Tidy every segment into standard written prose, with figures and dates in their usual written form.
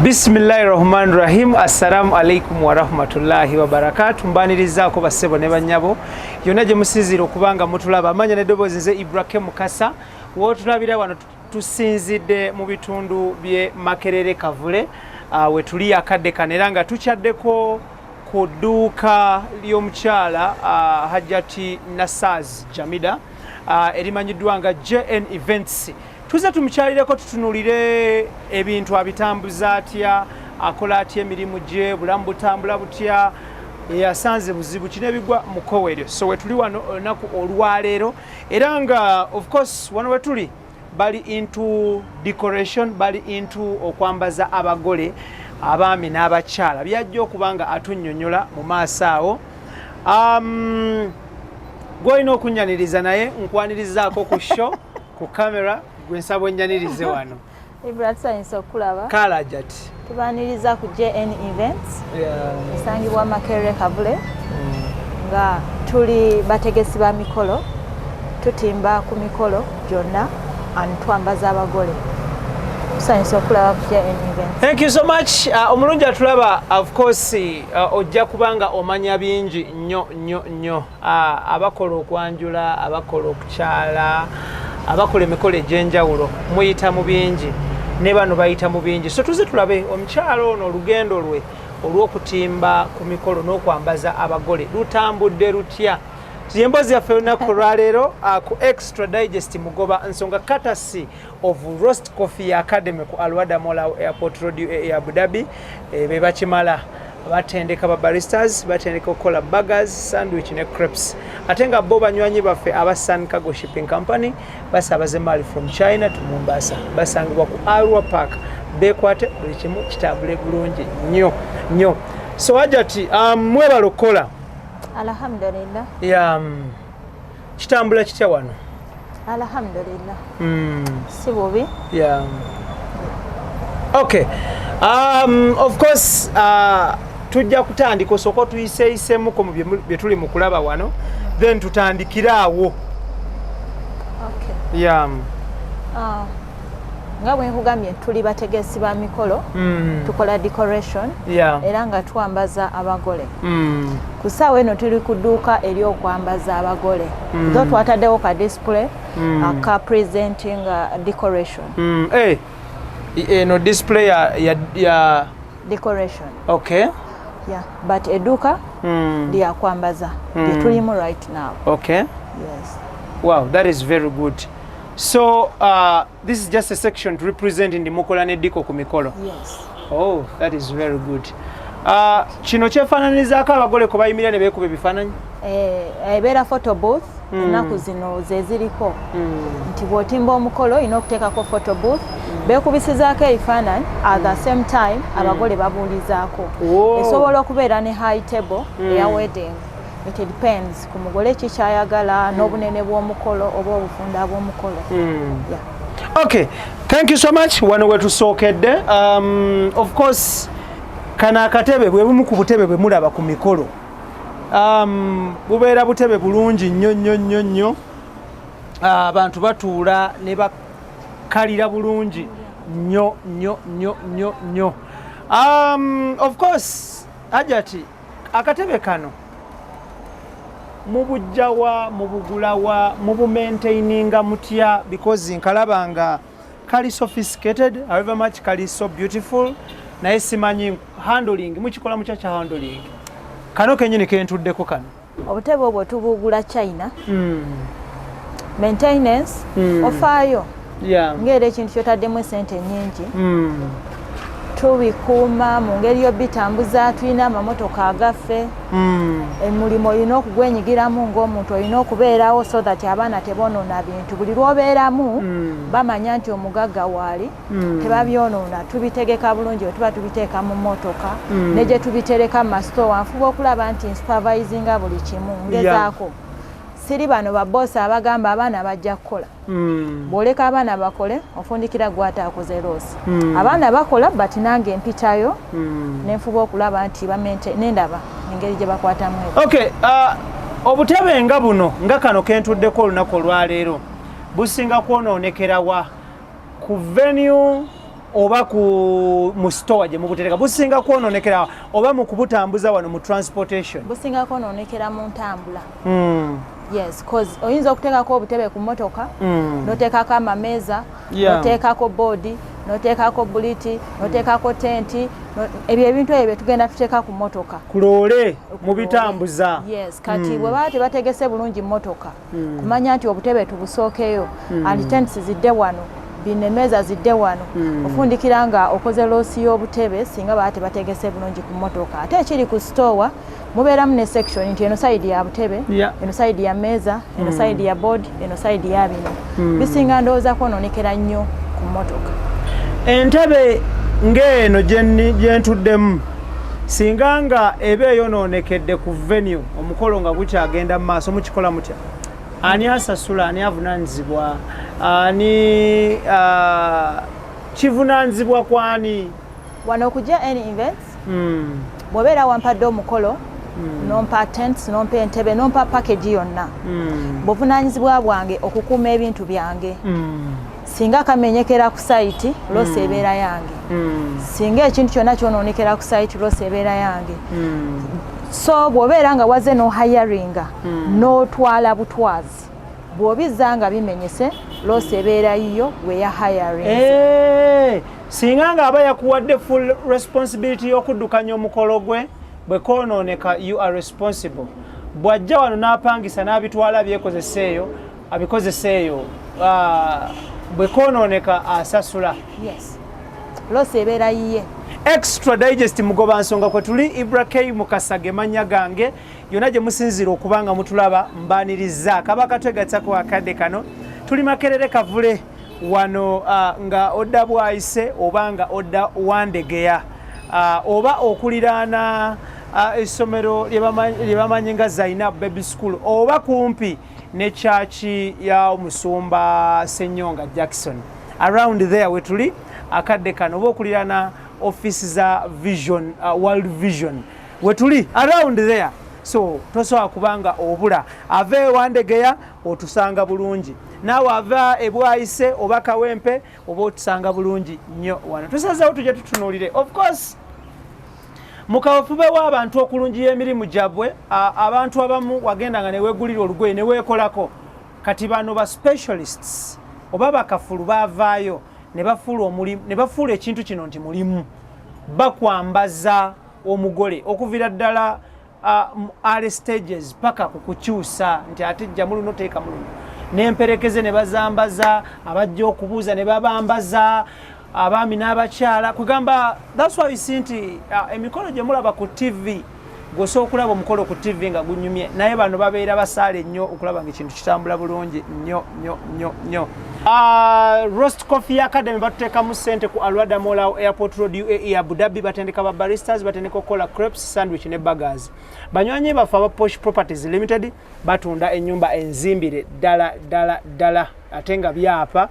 Bismillahirrahmanirrahim. Assalamu alaikum wa rahmatullahi wa barakatuh. Mbanirizaako basebo ne banyabo yonna gye musizira okubanga mutulaba. Amanya n'eddoboozi nze IBRAH Mukasa wotulabira wano tusinzidde mu bitundu bye Makerere Kavule we tuli akadde kano era nga tukyaddeko ku dduuka ly'omukyala HAJAT NASAAZI JAMILA erimanyiddwa nga JN Events. Tuze tumukyalireko tutunulire ebintu abitambuza atya, akola atya emirimu gye, bulamu butambula butya, yasanze buzibu kinebigwa mu Kowere. So we tuli wano olunaku olwaleero era nga of course wano we tuli bali into decoration, bali into okwambaza abagole abaami n'abakyala byajja okubanga atunnyonnyola mu maaso awo. Gw'olina okunnyaniriza naye nkwanirizaako ku show ku kamera gwensabo ennyanirize wano. IBRAH tusanyusa okulaba. Kala HAJAT. Tubaaniriza ku JN Events. Esangibwa Makerere Kavule. Nga tuli bategesi ba mikolo. Tutimba ku mikolo gyonna twambaza abagole. Tusanyusa okulaba ku JN Events. Thank you so much. Omulungi atulaba of course ojja kubanga omanya bingi nnyo abakola okwanjula, abakola okukyala, abakola emikolo egy'enjawulo muyita mu bingi ne bano bayita mu bingi. So tuze tulabe omukyala ono olugendo lwe olw'okutimba ku mikolo n'okwambaza abagole lutambudde lutya. Emboozi yaffe olunaku olwaleero ku Extra Digest mugoba nsonga courtesy of Roast Coffee Academy ku Alwada Mall Airport Road e Abu Dhabi. Be bakimala batendeka ba baristas, batendeka okukola burgers, sandwich ne crepes. Ate nga bo banywanyi baffe aba Sun Cargo Shipping Company basaabaze mali from China to Mombasa. Basangibwa ku Arua Park. Bekwate buli kimu kitambule bulungi nnyo. So HAJAT mwebala okukola. Alhamdulillah. Kitambula kitya wano? Alhamdulillah. Si bubi. Okay. Of course tujja kutandika osooka tuyiseeyiseemu mu bye tuli mu kulaba wano then tutandikira awo. Okay. Nga bwe nkugambye tuli bategesi ba mikolo, tukola decoration era nga twambaza abagole. Ku ssaawa eno tuli ku dduuka ery'okwambaza abagole. Tho twataddewo ka display aka presenting decoration. No display ya decoration. Okay. But edduuka lya kwambaza lye tulimu right now. Okay. Yes. Wow, that is very good. So this is just a section to represent in the Mukola Nediko ku mikolo. Yes. Oh, that is very good. Kino kyefaananizaako abagole ko bayimirira ne beekuba ebifaananyi? Ebeera photo booth ennaku zino ze ziriko nti bw'otimba omukolo olina okuteekako photo booth beekubisizaako ebifaananyi at the same time abagole babuulizaako. Esobola okubeera ne high table eya wedding. It depends ku mugole kikyayagala n'obunene bw'omukolo oba obufunda bw'omukolo. Okay, thank you so much. Wano we tusookedde. Of course kana akatebe bwe bumu ku butebe bwe mulaba ku mikolo. Bubeera butebe bulungi nnyo. Abantu batuula ne bakalira bulungi nnyo. Of course HAJAT akatebe kano mubujjawa, mubugulawa, mubumaintaininga mutya because nkalabanga kali sophisticated, however much kali so beautiful. Naye simanyi handling mukikola mukya kya handling. Kano kenyini kentuddeko kano. Obutebe obwo tubugula China. Maintenance ofaayo. Ng'era ekintu kyotaddemu esente nnyingi. Tubikuuma mu ngeri y'obitambuza, tulina amamotoka agaffe. Emulimo olina okugwenyigiramu ng'omuntu olina okubeerawo so that abaana tebonoona bintu. Buli lw'obeeramu bamanya nti omugagga waali tebabyonoona. Tubitegeka bulungi bwe tuba tubiteeka mu mmotoka ne gye tubitereka mu masitoowa. Nfuba okulaba nti supervisinga buli kimu ngezaako. Siri bano babosi abagamba abaana bajja kukola. Bw'oleka abaana bakole ofundikira gw'ataakoze loosi. Abaana bakola but nange mpitayo nenfuba okulaba nti nendaba engeri gye bakwatamu. Okay, obutebe nga buno nga kano kentuddeko olunaku olwaleero businga kwonoonekera wa ku venue oba mu store gye mubutereka businga kwononekera oba mu kubutambuza wano mu transportation? Businga kwononekera mu ntambula. Yes, cause oyinza okuteekako obutebe ku mmotoka, n'oteekako amameeza, n'oteekako boodi, n'oteekako buliti, n'oteekako tenti, ebyo ebintu ebyo tugenda tuteeka ku mmotoka. Kuloole mu bitambuza. Yes, kati bwe baba tebategese bulungi mmotoka, kumanya nti obutebe tubusookeyo, and tents zidde wano, binemeeza zidde wano, ofundikira nga okoze loosi y'obutebe singa baba tebategese bulungi ku mmotoka. Ate ekiri ku store mubeeramu ne section nti eno side ya butebe, eno side ya meeza, eno side ya board, eno side ya bino. Bisinga ndowooza kwonoonekera nnyo ku mmotoka. Entebe ng'eno gye ntuddemu singa nga eba eyonoonekedde ku venue omukolo nga gukyagenda mu maaso mukikola mutya? Ani asasula, ani avunaanyizibwa, ani kivunaanyizibwa kwani? Wano okujja any events, bw'obeera wampadde omukolo, nompa tents, nompa entebe, nompa package yonna. Buvunaanyizibwa bwange okukuuma ebintu byange. Singa kamenyekera ku site, losi ebeera yange. Singa ekintu kyonna kyonoonekera ku site, losi ebeera yange. So bw'obeera nga waze no hiringa, n'otwala butwazi, bw'obizza nga bimenyese, losi ebeera yiyo gwe ya hiring. Singa nga aba yakuwadde full responsibility y'okuddukanya omukolo gwe, bwe koonooneka you are responsible. Bw'ajja wano n'apangisa n'abitwala abikozeseeyo, bwe koonooneka asasula. Yes. Losi ebeera yiye. Extra Digest mugoba nsonga kwe tuli IBRAH Mukasage mannya gange yonna gye musinzira okubanga mutulaba mbaaniriza kabaka twegattako akadde kano tuli Makerere Kavule wano nga odda Bwayise oba nga odda Wandegeya oba okuliraana essomero lye bamanyi nga Zainab Baby School oba kumpi ne chaachi ya Omusumba Ssenyonga Jackson around there we tuli akadde kano oba okuliraana office za Vision, World Vision wetuli around there, so tosobola kubanga obula ave Wandegeya otusanga bulungi naawe ava Bwayise oba Kawempe oba otusanga bulungi nnyo wano tusazeewo tujje tutunuulire. Of course mukawefube w'abantu okulungiya emirimu gyabwe abantu abamu wagendanga ne weegulira olugoye ne weekolako kati bano ba specialists oba bakafulu baavaayo ne bafuula ekintu kino nti mulimu bakwambaza omugole okuviira ddala early stages paka kukukyusa nti ate jja muluno teeka muluno n'emperekeze ne bazambaza abajja okubuuza ne babambaza abaami n'abakyala kugamba that's why you see nti emikolo gye mulaba ku TV gwosobola okulaba omukolo ku TV nga gunyumye naye bano babeera basaale nnyo okulaba ng'ekintu kitambula bulungi nnyo. Roast Coffee Academy batuteekamu ssente ku Alwada Mall Airport Road UAE Abu Dhabi batendeka ba baristas batendeka okukola crepes sandwich ne burgers. Banywanyi baffe aba Posh Properties Limited batunda ennyumba enzimbire ddala ate nga byapa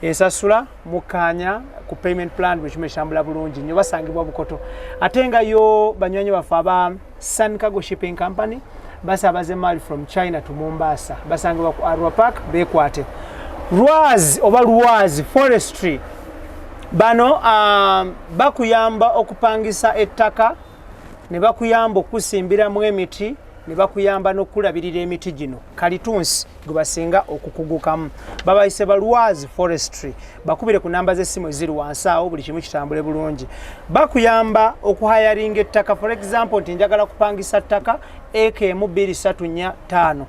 ensasula mukanya ku payment plan bwe kimeshambula bulungi nnyo basangibwa Bukoto ate nga yo banywanyi baffe aba Sun Cargo Shipping Company basabaze mali from China to Mombasa basangibwa ku Arua Park bekwate Ruwazi Forestry bano bakuyamba okupangisa ettaka ne bakuyamba okusimbiramu emiti ne bakuyamba n'okulabirira emiti gino kalitunsi gwe basinga okukugukamu babayise ba Ruwazi Forestry bakubire ku namba z'essimu eziri wansi awo buli kimu kitambule bulungi bakuyamba okuhayaringa ettaka for example nti njagala kupangisa ttaka eka 1 2 3 4 5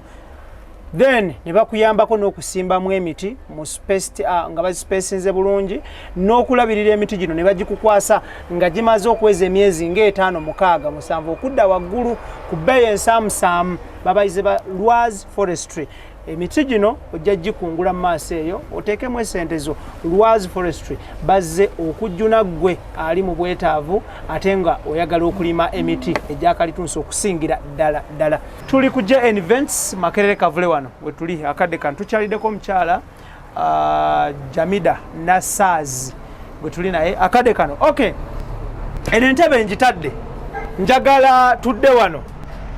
then ne bakuyambako n'okusimbamu emiti mu space nga bazispacinze bulungi n'okulabirira emiti gino ne bagikukwasa nga gimaze okweza emyezi nga 5 6 7 okudda waggulu ku bbeeyi ensaamusaamu babayize ba Ruwazi Forestry emiti gino ojja gikungula mu maaso eyo oteekemu essente zo Ruwazi Forestry bazze okujjuna ggwe ali mu bwetaavu ate nga oyagala okulima emiti egyakalitunsi okusingira ddala tuli ku JN Events Makerere Kavule wano we tuli akadde kano tukyaliddeko omukyala JAMILA NASAAZI we tuli naye akadde kano okay eno entebe njitadde njagala tudde wano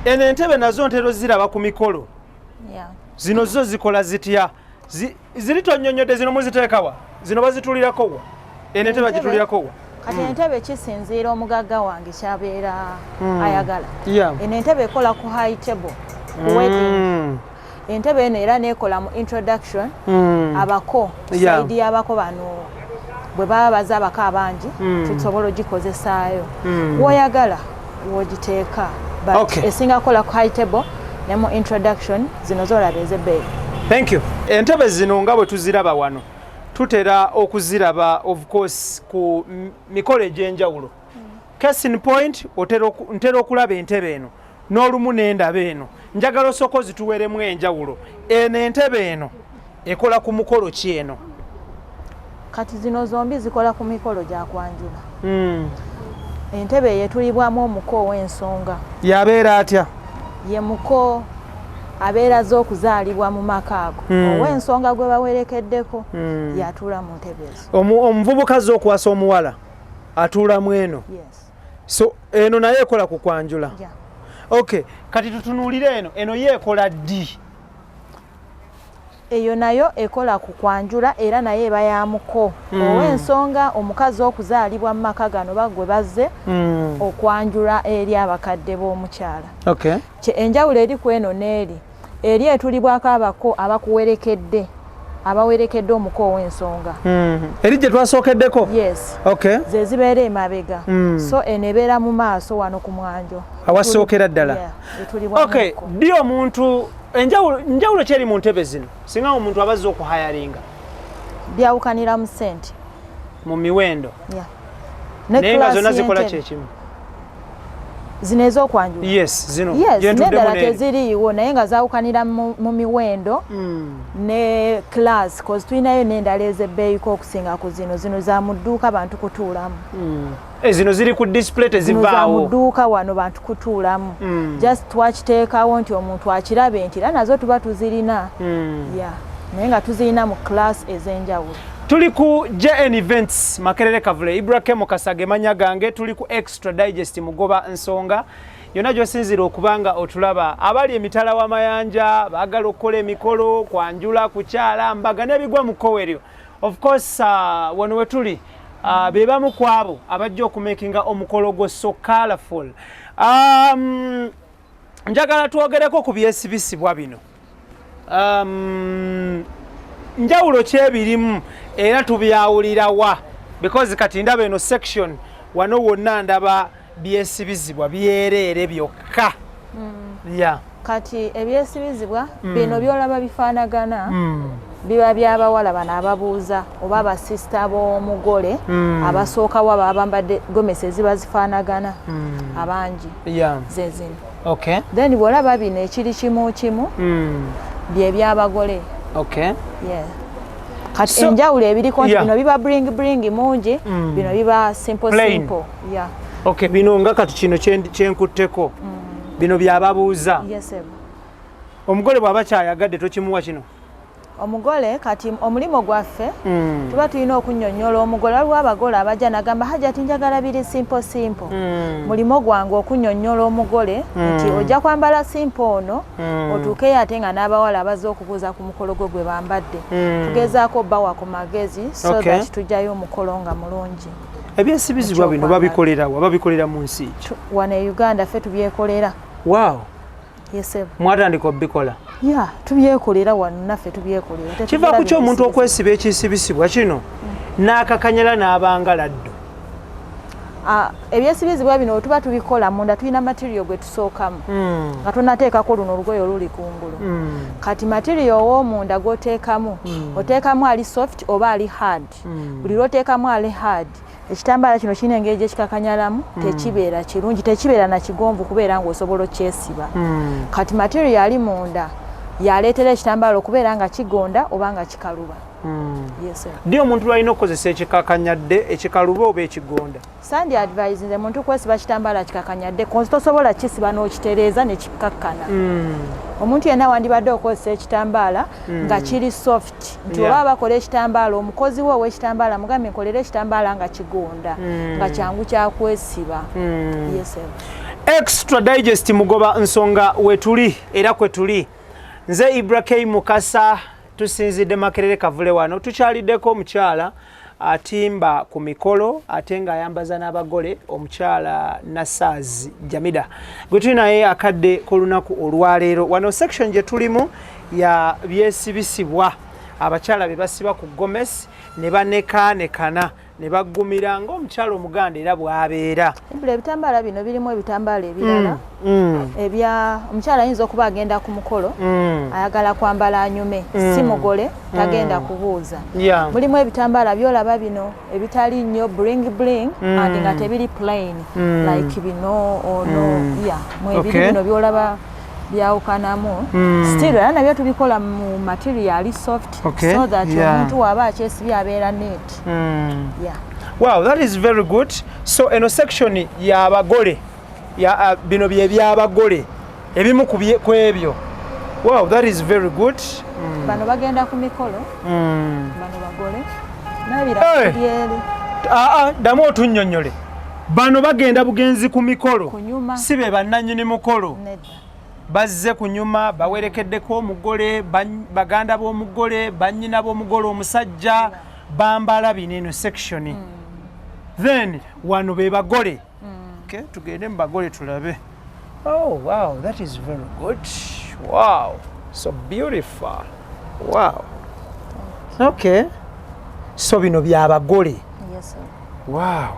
eno entebe nazo ntero ziraba ku mikolo zino zo zikola zitya ziri tonnyonnyodde zino muziteekawa zino bazitulirako wa Entebe gitulyako kati entebe kisinziira omugagga wange kyabeera ayagala. Yeah. Eno entebe ekola ku high table ku wedding. Entebe eno era nekola mu introduction abako saidi y'abako bano bwe baba baza abako abangi tusobola ogikozesaayo woyagala wogiteeka but esinga kola ku high table ne mu introduction zino zolaba ez'ebbeeyi. Thank you. Entebe zino nga bwe tuziraba wano tutera okuziraba of course ku mikolo egy'enjawulo. Case in point ntera okulaba entebe eno n'olumu n'endaba eno njagala osoko zituweremu enjawulo. Eno entebe eno ekola ku mukolo ki eno? Kati zino zombi zikola ku mikolo gya kwanjula. Entebe yetulibwamu omuko ow'ensonga yabeera atya? Ye muko abeera z'okuzaalibwa mu maka ago ow'ensonga gwe bawerekeddeko yatuula mu ntebe ezo. Omuvubuka z'okuwasa omuwala atuulamu eno? Yes. So eno naye ekola ku kwanjula? Yeah. Okay, kati tutunuulire eno ye ekola ddi? Eyo nayo ekola ku kwanjula era naye eba ya muko ow'ensonga omukazi okuzaalibwa mu maka gano bagwe bazze okwanjula eri abakadde b'omukyala. Okay. Enjawulo eri ku eno n'eri eri etulibwako abako abakuwerekedde abawerekedde omuko ow'ensonga. Eri gye twasookeddeko? Yes. Okay. Ze zibeera emabega. So eno ebeera mu maaso wano ku mwanjo awasookera ddala. Okay, ddi omuntu enjawulo kyeri mu ntebe zino singa omuntu abazze okuhayalinga? Byawukanira mu ssente mu miwendo. Naye nga zonna zikola kyekimu? Zino ez'okwanjula? Yes, zino n'eddala teziriiwo naye nga zaawukanira mu miwendo ne class cause tulinayo n'endala ez'ebbeeyiko okusinga ku zino za mu dduuka bantu kutuulamu. Zino ziri ku display tezivaawo? Za mu dduuka wano bantu kutuulamu. Just twakiteekawo nti omuntu akirabe nti era nazo tuba tuzirina. Naye nga tuzirina mu class ez'enjawulo. Tuli ku JN Events Makerere Kavule IBRAH Mukasage manya gange tuli ku Extra Digest Mugoba Nsonga yonna gy'osinzira okubanga otulaba abali emitala w'amayanja baagala okukola emikolo kwanjula kukyala mbaga n'ebigwa mu kkoweryo. Of course wano we tuli be bamu ku abo abajja okumakinga omukolo gwo so colorful. Njagala twogereko ku byesibisibwa bino. Njawulo kyebirimu era tubyawulira wa because kati ndaba eno section wano wonna ndaba byesibizibwa byereere byokka. Kati ebyesibizibwa bino byolaba bifaanagana biba by'abawala bano ababuuza oba abasisita b'omugole abasookawo aba bambadde gomesi eziba zifaanagana abangi ze zino. Okay. Then bw'olaba bino ekiri kimu kimu bye by'abagole. Okay. Kati enjawulo ebiriko bino biba bring mungi bino biba simple. Okay, bino nga kati kino kyenkutteko bino byababuuza. Yes. Omugole bw'aba kyayagadde tokimuwa kino? Omugole kati omulimu gwaffe tuba tulina okunnyonnyola omugole. Waliwo abagole abajja nagamba HAJAT njagala biri simple. Mulimo gwange okunnyonnyola omugole nti ojja kwambala simple ono otuukeyo ate nga n'abawala abazze okubuuza ku mukolo gwe bambadde tugezaako bawa ku magezi so that tujjayo omukolo nga mulungi. Ebyesibizibwa bino babikolerawa? Babikolera mu nsi ki? Wano e Uganda ffe tubyekolera. Wow. Yes. Mwatandika obikola? Tubyekolera wano naffe tubyekolera. Kiva ku ky'omuntu okwesiba ekisibisibwa kino n'akakanyala n'abangaladdo? Ebyesibizibwa bino tuba tubikola munda tulina material gwe tusookamu nga tonateekako luno olugoye oluli kungulu. Kati material ow'omunda gw'oteekamu oteekamu ali soft oba ali hard. Buli lw'oteekamu ali hard ekitambaala kino kirina engeri gye kikakanyalamu tekibeera kirungi tekibeera na kigonvu kubeera ng'osobola okyesiba. Kati material ali munda yaleetera ekitambaala okubeera nga kigonda oba nga kikaluba. Ddi omuntu lwalina okukozesa ekikakanyadde ekikaluba oba ekigonda? Sandi advise nze muntu kwesiba kitambaala kikakanyadde konzi tosobola kisiba n'okitereeza ne kikakkana. Omuntu yenna wandibadde okozesa ekitambaala nga kiri soft nti oba bakola ekitambaala omukozi we ow'ekitambaala mugambe nkolera ekitambaala nga kigonda nga kyangu kyakwesiba. Extra Digest Mugoba Nsonga wetuli era kwetuli. Nze IBRAH Mukasa tusinzidde Makerere Kavule wano tukyaliddeko omukyala atimba ku mikolo ate nga ayambaza n'abagole omukyala NASAAZI JAMILA gwe tuli naye akadde ku lunaku olwaleero. Wano section gye tulimu ya byesibisibwa abakyala be basiba ku gomesi ne banekaanekana ne baggumira ng'omukyala Omuganda era bw'abeera. Ebitambaala bino birimu ebitambaala ebirala ebya omukyala ayinza okuba agenda ku mukolo ayagala kwambala anyume si mugole tagenda kubuuza. Mulimu ebitambaala byolaba bino ebitali nnyo bling and nga tebiri plain like bino ono mu ebiri bino byolaba byawukanamu still era nabyo tubikola mu material soft so that omuntu waba akyesibye abeera neat. Wow, that is very good. So eno section y'abagole bino bye by'abagole ebimu ku ebyo. Wow, that is very good. Bano bagenda ku mikolo bano bagole nabira byeri damu otunnyonnyole bano bagenda bugenzi ku mikolo si be bannannyini mukolo bazze kunyuma bawerekeddeko omugole baganda b'omugole bannyina b'omugole omusajja bambala bineno section then wano be bagole okay tugende mu bagole tulabe. Oh wow, that is very good. Wow, so beautiful. Wow, okay, so bino by'abagole. Yes sir. Wow.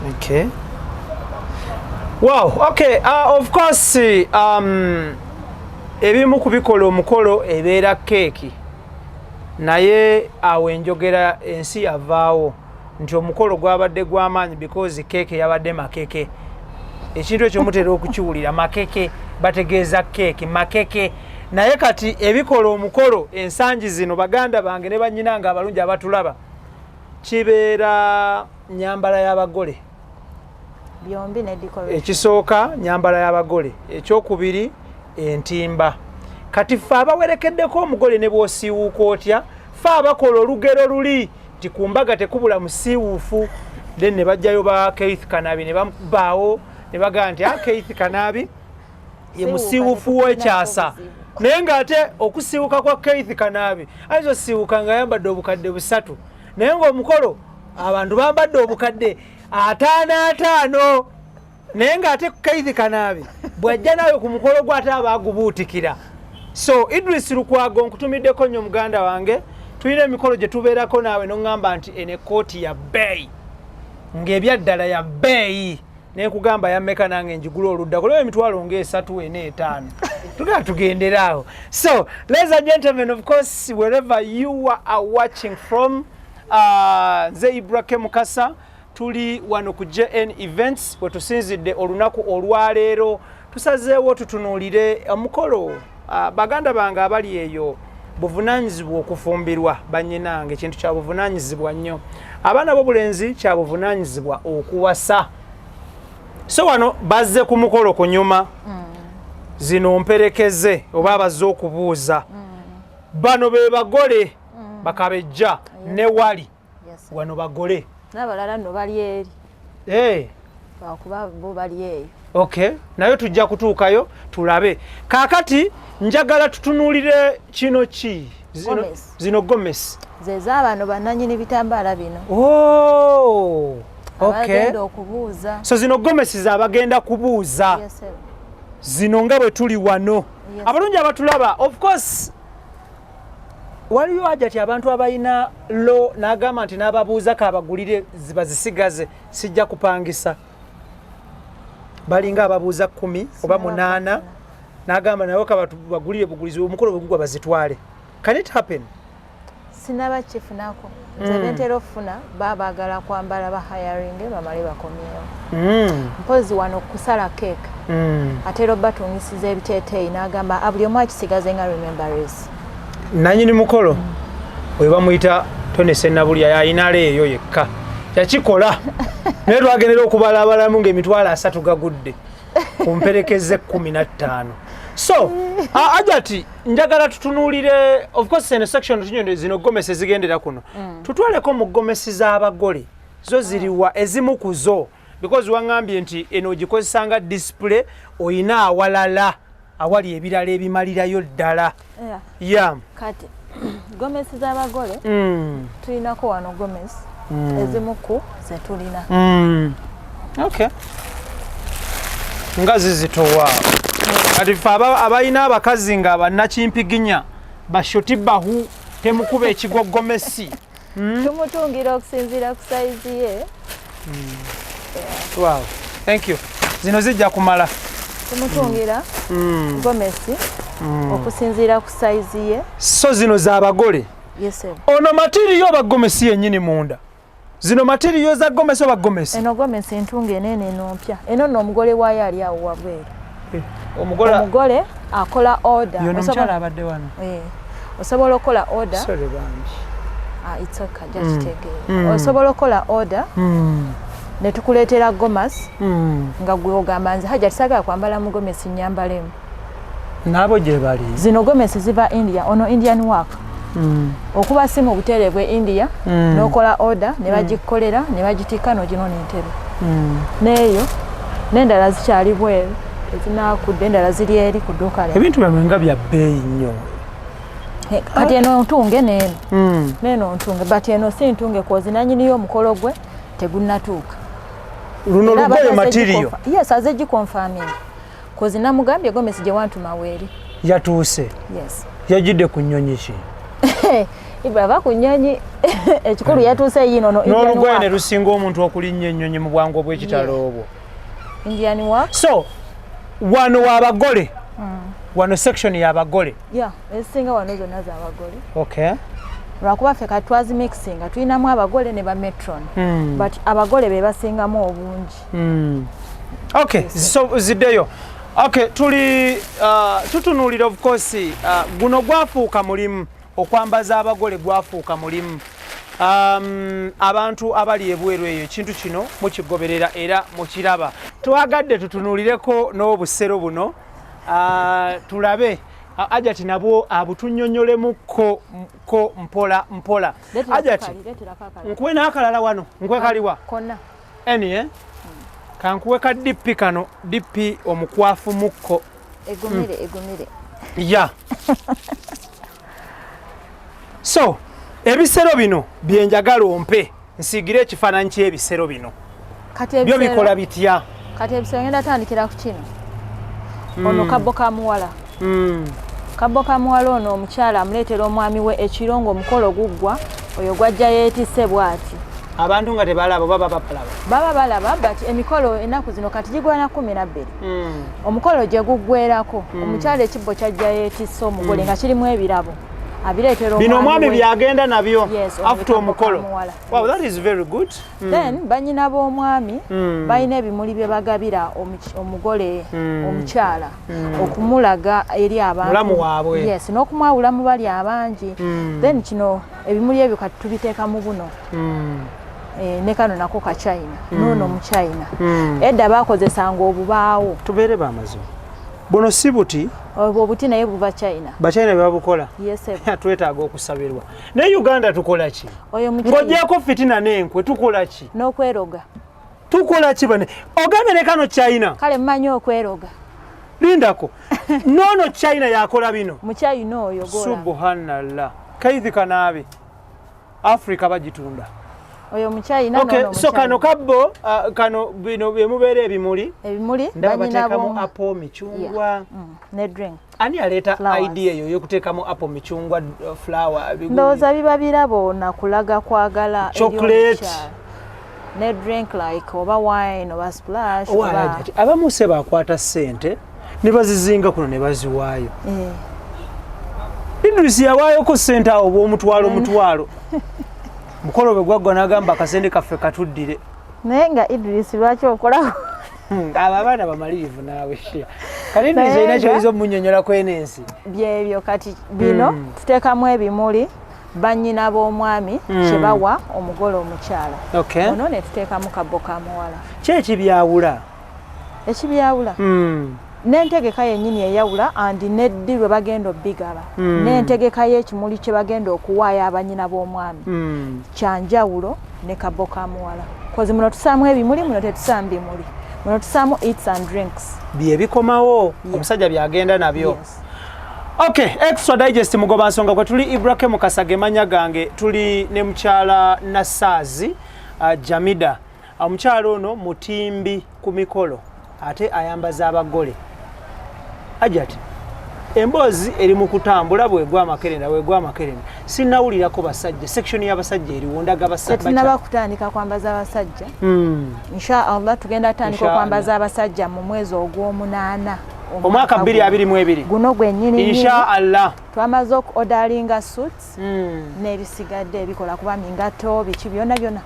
Okay. Wow, okay, of course ebimu kubikola omukolo ebeera keeki naye awo enjogera ensi yavaawo nti omukolo gwabadde gw'amaanyi because keeke yabadde makeke. Ekintu ekyo mutera okukiwulira makeke bategeeza keeki makeke naye kati ebikola omukolo ensangi zino baganda bange ne bannyina nga abalungi abatulaba kibeera nyambala y'abagole. Byombi ne decoration. Ekisooka nyambala y'abagole, ekyokubiri entimba. Kati ffe abawerekeddeko omugole ne bw'osiiwuuka otya ffe abakola olugero luli nti ku mbaga tekubula musiiwuufu then ne bajjayo ba Keith Kanabi ne bambaawo ne bagamba nti Keith Kanabi ye musiiwuufu w'ekyasa naye ng'ate okusiiwuka kwa Keith Kanabi ayinza osiiwuka nga ayambadde obukadde 3 naye ng'omukolo abantu bambadde obukadde 5 naye ng'ate Keith Kanabi bw'ajja nawe ku mukolo gw'ate abaagubuutikira. So Idris Lukwago nkutumiddeko nnyo muganda wange tulina emikolo gye tubeerako naawe n'oŋŋamba nti eno ekkooti ya bbeeyi ng'ebyaddala ya bbeeyi naye nkugamba yammeka nange njigula oludda kulaba emitwalo ng'esatu 4 5 tugenda tugenderaawo. So ladies and gentlemen, of course wherever you are watching from nze IBRAH Mukasa tuli wano ku JN events we tusinzidde olunaku olwaleero tusazeewo tutunuulire omukolo baganda bange abali eyo buvunaanyizibwa okufumbirwa bannyinange ekintu kya buvunaanyizibwa nnyo abaana b'obulenzi kya buvunaanyizibwa okuwasa. So wano bazze ku mukolo kunyuma zino mperekeze oba bazze okubuuza bano be bagole bakabejja ne wali wano bagole n'abalala nno bali eri bakuba bo bali eyo. Okay, nayo tujja kutuukayo tulabe. Kaakati njagala tutunuulire kino ki zino gomesi zeza bano bannannyini bitambaala bino. Oh, okay. Abagenda okubuuza. So zino gomesi z'abagenda kubuuza. Yes sir. Zino nga bwe tuli wano. Yes. Abalungi abatulaba of course waliyo HAJAT abantu abalina lo n'agamba nti n'ababuuza kabagulire bazisigaze sijja kupangisa balinga ababuuza 10 oba 8 n'agamba nayo kabagulire bugulizi omukolo bugwa bazitwale. Can it happen? Sinaba kifunako nze bentera ofuna baabagala kwambala ba hiring bamale bakomyewo mpozi wano kusala cake atero batungisiza ebiteeteeyi n'agamba buli omu akisigaze nga remembrance nanyini mukolo we bamuyita Tony Senabulya yayina leeyo yekka yakikola naye twagendera okubala abalamu ng'emitwalo 3 gagudde kumperekeze 15. So HAJAT njagala tutunuulire of course in a section tunyonde zino gomesi zigendera kuno tutwaleko mu gomesi z'abagole zo ziriwa ezimu kuzo because wangambye nti eno ogikozesanga display oyina awalala awali ebirala ebimalirayo ddala. Yeah. Kati gomesi z'abagole tulinako wano gomesi ezimu ku ze tulina. Okay. Nga zizitowa kati fe abalina abakazi nga bannakimpiginya bashotibbahu temukuba ekigogomesi tumutungira okusinziira ku sayizi ye. Wow, thank you. Zino zijja kumala tumutungira gomesi okusinziira ku sayizi ye. So zino z'abagole. Yes. Ono matiriyo oba gomesi yennyini munda? Zino matiriyo za gomesi oba gomesi? Eno gomesi ntunga enene eno mpya. Eno nno omugole waayo ali awo wabweru. Omugole akola order. Yono mukyala abadde wano. Osobola okukola order. Sorry bangi. It's okay, just take it. Osobola okukola order. Ne tukuleetera gomasi nga gwe ogamba nze HAJAT saagala kwambala mu gomesi nyambalemu. Nabo gye bali. Zino gomesi ziva India, ono Indian work. Okuba si mu buteere bwe India n'okola order ne bagikukolera ne bagitikka n'ogino n'entebe. N'eyo n'endala zikyali bweru ezinakudde endala ziri eri ku dduuka lyo. Ebintu byamwe nga bya bbeeyi nnyo. Kati eno ntunge n'eno ntunge but eno si ntunge kozi nanyiniyo omukolo gwe tegunnatuuka. Luno lugoye materiyo. Yes, aze gikonfirming. Kozi namugambye gomesi gye wantuma weeri. Yatuuse. Yes. Yajidde ku nnyonyi ki? IBRAH ku nnyonyi ekikulu yatuuse yino no Indian work. N'olugoye ne lusinga omuntu okulinnya ennyonyi mu bwangu obw'ekitalo obwo. Indian work. So, wano w'abagole. Wano section y'abagole. Yeah, esinga wano zonna z'abagole. Okay. Lwakuba ffe kati twazi mixing tulinamu abagole ne ba metron. But abagole be basingamu obungi. Okay, so ziddeyo. Okay, tutunuulira of course guno gwafuuka mulimu okwambaza abagole gwafuuka mulimu. Abantu abali ebweru eyo ekintu kino mukigoberera era mukiraba. Twagadde tutunuulireko n'obusero buno tulabe HAJAT nabwo abutunnyonnyolemuko mpola mpola. HAJAT nkuwe n'akalala wano nkwe kaliwa konna eni kankuwe ka DP kano DP omukwafu mukko egumire ya so ebisero bino byenjagala ompe nsigire ekifaananyi ky'ebisero bino byo bikola bitya? Kati ebisero ngenda tandikira ku kino ono kabbo ka muwala. Kabbo ka muwala ono omukyala amuleetera omwami we ekirongo omukolo guggwa oyo gwajja yeetisse bw'ati. Abantu nga tebalaba baba balaba but emikolo ennaku zino kati gigwana 12. Omukolo gye guggwerako omukyala ekibbo kyajja yeetisse omugole nga kirimu ebirabo abireetera omwami we. Bino omwami byagenda nabyo after omukolo. Wow, that is very good. Then banyina b'omwami balina ebimuli bye bagabira omugole omukyala okumulaga eri abantu. Yes, n'okumwawulamu bali abangi. Then kino ebimuli ebyo kati tubiteeka mu buno. Ne kano nako ka China nono mu China. Edda bakozesanga obubaawo. Tubeere bamazima. Buno si buti. Obwo buti naye buva China. Bachina bebabukola. Yes. Twetaaga okusabirwa. Ne Uganda tukola ki? Oyo mu China. Ng'ogyeko fitina n'enkwe tukola ki? N'okweroga. Tukola ki bane? Ogambe ne kano China. Kale mmanyi okweroga. Lindako. Nono China yakola bino. Mu China oyo gola. Subhanallah. Kaithi kanaabe. Afrika bagitunda. Oyo mu China okay, no so kano kabbo kano bino byemubeere ebimuli bateekamu apple michungwa ne drink. Ani aleta idea yo yokuteekamu apple michungwa flower ndowooza biba birabo na kulaga kwagala chocolate ne drink like oba wine oba splash oba abamu se bakwata ssente ne bazizinga kuno ne baziwaayo Idrisi yawaayo ko ssente awo bw'omutwalo mukolo bwe gwaggwa n'agamba akasente kaffe katuddire naye nga Idrisi lwaki okola abo abaana bamalirivu naawe kati Idrisi alina kyoyinza omunnyonnyola enensi byebyo kati bino tuteekamu ebimuli bannyina b'omwami kye bawa omugole omukyala ono ne tuteekamu kabbo ka muwala ki ekibyawula n'entegeka yennyini eyawula andi neddi lwe bagenda obbigaba n'entegeka y'ekimuli kye bagenda okuwaayo abannyina b'omwami kyanjawulo ne kabbo ka muwala kozi muno tusaamu ebimuli muno tetusaamu bimuli muno tusaamu eats and drinks bye bikomawo omusajja byagenda nabyo Okay, extra digest mugoba nsonga kwe tuli IBRAH Mukasage manya gange tuli ne mukyala NASAAZI JAMILA. Omukyala ono mutimbi ku mikolo ate ayambaza abagole. HAJAT. Emboozi eri mu kutambula bwegwa amakerenda. Sinnawulirako basajja. Section y'abasajja eri wondaga basajja. Tunaba kutandika kwambaza abasajja. Inshallah tugenda tandika kwambaza abasajja mu mwezi ogw'omunaana. Omwaka 2022 guno gwennyini inshallah twamaze okuodalinga suits n'ebisigadde ebikola kuba mingato biki byonna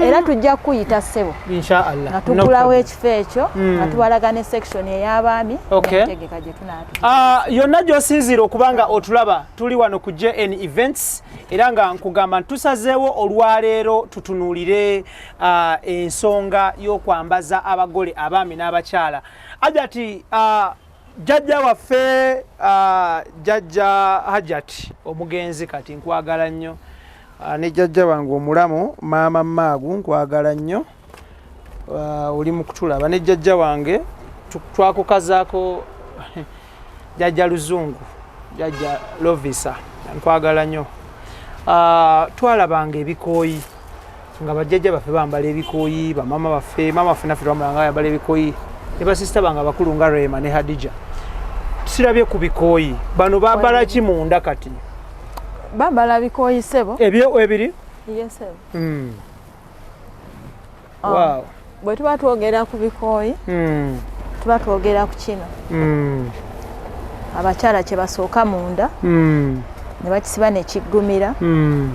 era tujja kuyita ssebo inshallah nga tukulawo ekifo ekyo nga tubalaga ne section ey'abaami netegeka gye tunaatu yonna gy'osinziira okubanga otulaba tuli wano ku JN events era nga nkugamba tusazeewo olwaleero tutunuulire ensonga y'okwambaza abagole abaami n'abakyala. HAJAT jjajja waffe jjajja HAJAT omugenzi kati nkwagala nnyo ne jjajja wange omulamu maama Maagu nkwagala nnyo oli mu kutulaba ne jjajja wange twakukazaako jjajja Luzungu jjajja Lovisa nkwagala nnyo twalabanga ebikooyi nga bajjajja baffe bambala ebikooyi bamama baffe mama waffe naffe twambala nga yambala ebikooyi ne basisita bange abakulu nga Rema ne Hadija sirabye ku bikooyi bano bambala ki munda kati bambala bikooyi ssebo ebyo ebiri yesebo wow bwe tuba twogera ku bikooyi tuba twogera ku kino abakyala kye basooka munda ne bakisiba ne kiggumira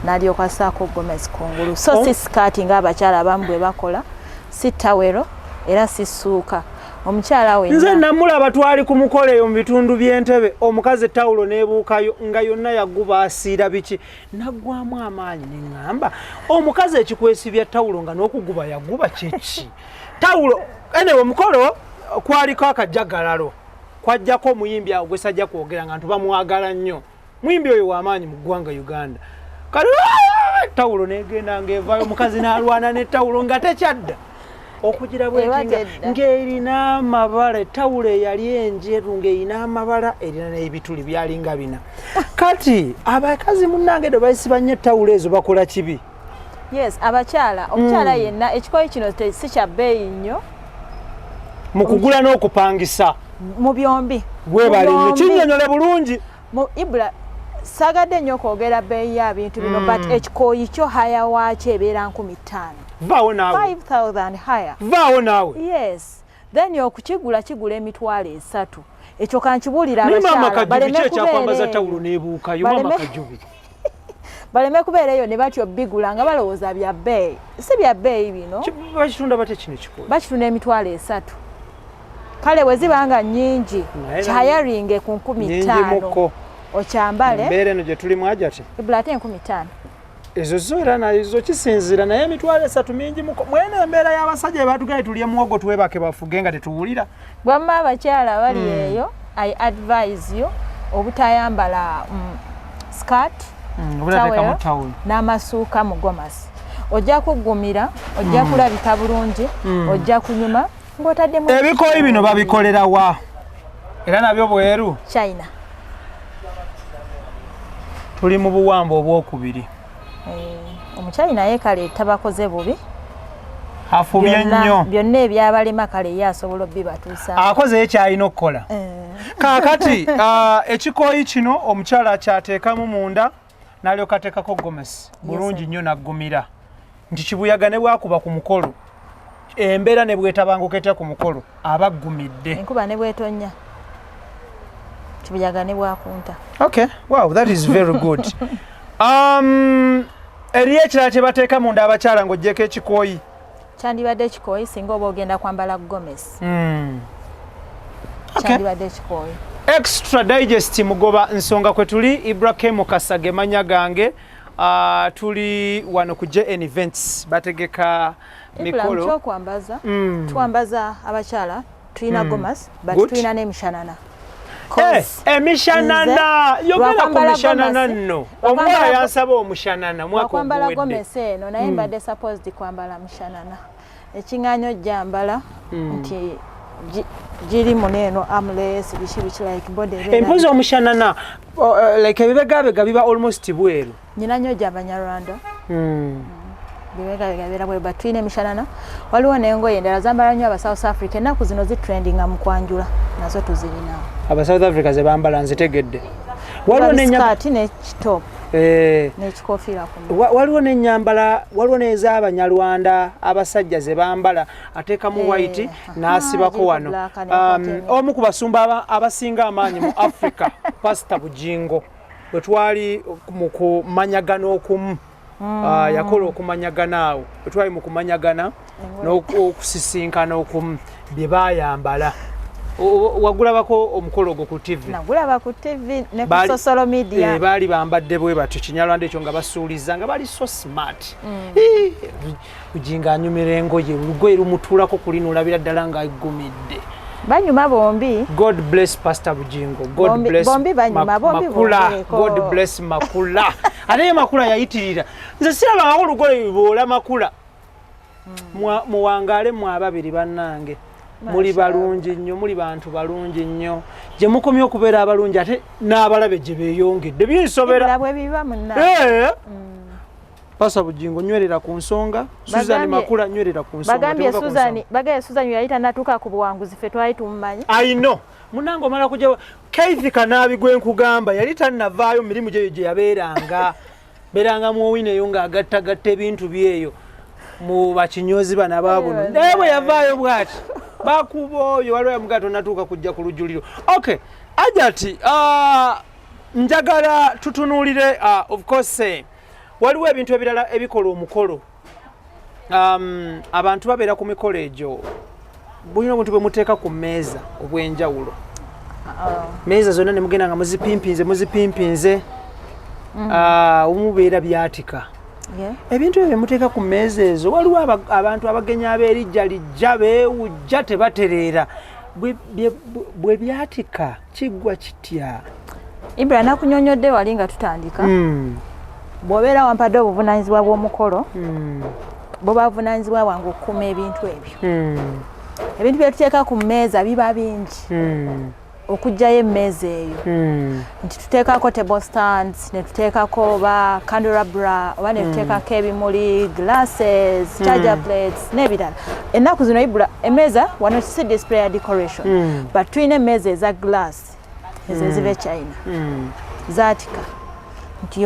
n'alyoka assaako gomesi kungulu so si sikaati ng'abakyala abamu bwe bakola si tawero era si ssuuka omukyala we nze namulaba twali ku mukolo eyo mu bitundu by'entebe omukazi tawulo n'ebuukayo nga yonna yaguba asiira biki naggwamu amaanyi ne ŋŋamba omukazi ekikwesibya tawulo nga n'okuguba yaguba kyeki tawulo enewe omukolo kwaliko akajagalalo kwajjako omuyimbi awo gwe sajja kwogera nga ntubamwagala nnyo muyimbi oyo w'amaanyi mu ggwanga Uganda kati tawulo n'egenda ng'evaayo omukazi n'alwana ne tawulo nga tekyadda okugira bwetinga ng'erina amabala tawulo eyali enjeru ng'erina amabala erina n'ebituli byalinga bina kati abakazi munnange do bayisiba nnyo tawulo ezo bakola kibi yes abakyala omukyala yenna ekikoyi kino si kya bbeeyi nnyo mu kugula n'okupangisa mu byombi gwebali nnyo kinnyonnyole bulungi mu IBRAH sagadde nnyo okwogera bbeeyi y'abintu bino but ekikoyi kyo haya waakyo ebeera 5,000 vaawo naawe 5,000 higher vaawo naawe yes then okukigula kigula emitwalo 3 ekyo kankibuulira abakyala baleme kubeera eyo ne batyo bigula nga balowooza bya bbeeyi si bya bbeeyi bino bakitunda bate kino ekikoyi bakitunda emitwalo 3 kale bwe zibanga nnyingi kyayaringe ku 5,000 okyambale embeera eno gye tuli mu HAJAT IBRAH ate 5,000 ezo zo era nazo kisinziira naye emitwalo 3 mingi mwene embeera y'abasajja batugale tulye muwogo twebake bafuge nga tetuwulira bwamma abakyala bali eyo I advise you obutayambala skirt n'amasuuka mu gomasi ojja kuggumira ojja kulabika bulungi ojja kunyuma ng'otaddemu ebikooyi bino babikolera wa era nabyo bweru China tuli mu buwambo obwokubiri omukyayina ye kale tabakoze bubi afubye nnyo byonna ebyabalema kale ye asobola obibatuusa akoze ekyalina okukola kaakati ekikooyi kino omukyala kyateekamu munda n'alyoka ateekako gomesi bulungi nnyo naggumira nti kibuyaga ne bwakuba ku mukolo embeera ne bwetabanguka etya ku mukolo aba aggumidde enkuba ne bwetonnya kibuyaga ne bwakunta okay wow that is very good eriyo ekirala kye bateeka munda abakyala ng'oggyeko ekikooyi kyandibadde ekikooyi singa oba ogenda kwambala gomesi kyandibadde ekikooyi extra digest mugoba nsonga kwe tuli IBRAH Mukasage manya gange tuli wano ku JN events bategeka mikolo kyokwambaza twambaza abakyala tulina gomasi but tulina n'emishanana emishanana yogera ku mishanana nno omwana yansaba omushanana mwaka kwambala gomesi eno naye mbadde supposed kwambala mushanana ekiŋŋaanyo jjambala nti giri muneno armless bishi like body empoza omushanana like ebibegabega biba almost bweru nyina nyo Jabanyarwanda bibegabega bwe batwine emishanana waliwo nengoye endala zambala nnyo aba South Africa ennaku zino zitrendinga mu kwanjula nazo tuzirina aba South Africa ze bambala nzitegedde waliwo n'enyambala ne kitop n'ekikofiira waliwo n'ennyambala waliwo n'ez'Abanyarwanda abasajja ze bambala ateekamu white n'asibako wano omu ku basumba abasinga amaanyi mu Africa Pastor Bujingo bwe twali mu kumanyagana okumu yakola okumanyagana awo bwe twali mu kumanyagana n'okusisinkana okumu bye baayambala wagulabako omukolo gwo ku TV nagulaba ku TV ne ku social media baali bambadde bwe batyo Kinyarwanda ekyo nga basuuliza nga bali so smart Bujinga anyumira engoye olugoye lumutuulako kulinulabira ddala nga aggumidde banyuma bombi God bless Pastor Bujingo God bless bombi banyuma bombi Makula God bless Makula ate Makula yayitirira nze siraba olugoye luboola Makula muwangale mu ababiri bannange muli balungi nnyo muli bantu balungi nnyo gye mukomye okubeera abalungi ate n'abalabe gye beeyongedde binsobera Pastor Bujingo nywerera ku nsonga Susan Makula nywerera ku nsonga bagambye Susan yayita natuka ku buwanguzi ffe twali tumumanyi I know munango mala kujja Keith Kanabi gwe nkugamba yali tannavaayo mirimu gye yabeeranga beranga mu wineyo nga agattagatta ebintu byeyo mu bakinyozi bana babuno nebwe yavaayo bwati bakuboyo waliwo yamugato natuuka kujja ku lujuliro okay HAJAT njagala tutunuulire of course waliwo ebintu ebirala ebikola omukolo abantu babeera ku mikolo egyo bulina obuntu bwe muteeka ku mmeeza obw'enjawulo mmeeza zonna ne mugenda nga muzipimpinze omubeera byatika ebintu ebyo muteeka ku mmeeza ezo waliwo abantu abagenya abeerijja lijja beewujja tebatereera bwe byatika kiggwa kitya IBRAH nakunyonyodde wali nga tutandika bw'obeera wampadde obuvunaanyizibwa bw'omukolo bw'obavunaanyizibwa wange okukuuma ebintu ebyo ebintu bye tuteeka ku mmeeza biba bingi okujjayo emmeeza eyo nti tuteekako table stands ne tuteekako oba candelabra oba ne tuteekako ebimuli glasses charger plates n'ebirala ennaku zino IBRAH emmeeza wano si display ya decoration but tulina emmeeza eza glass ezo eziva e China zaatika nti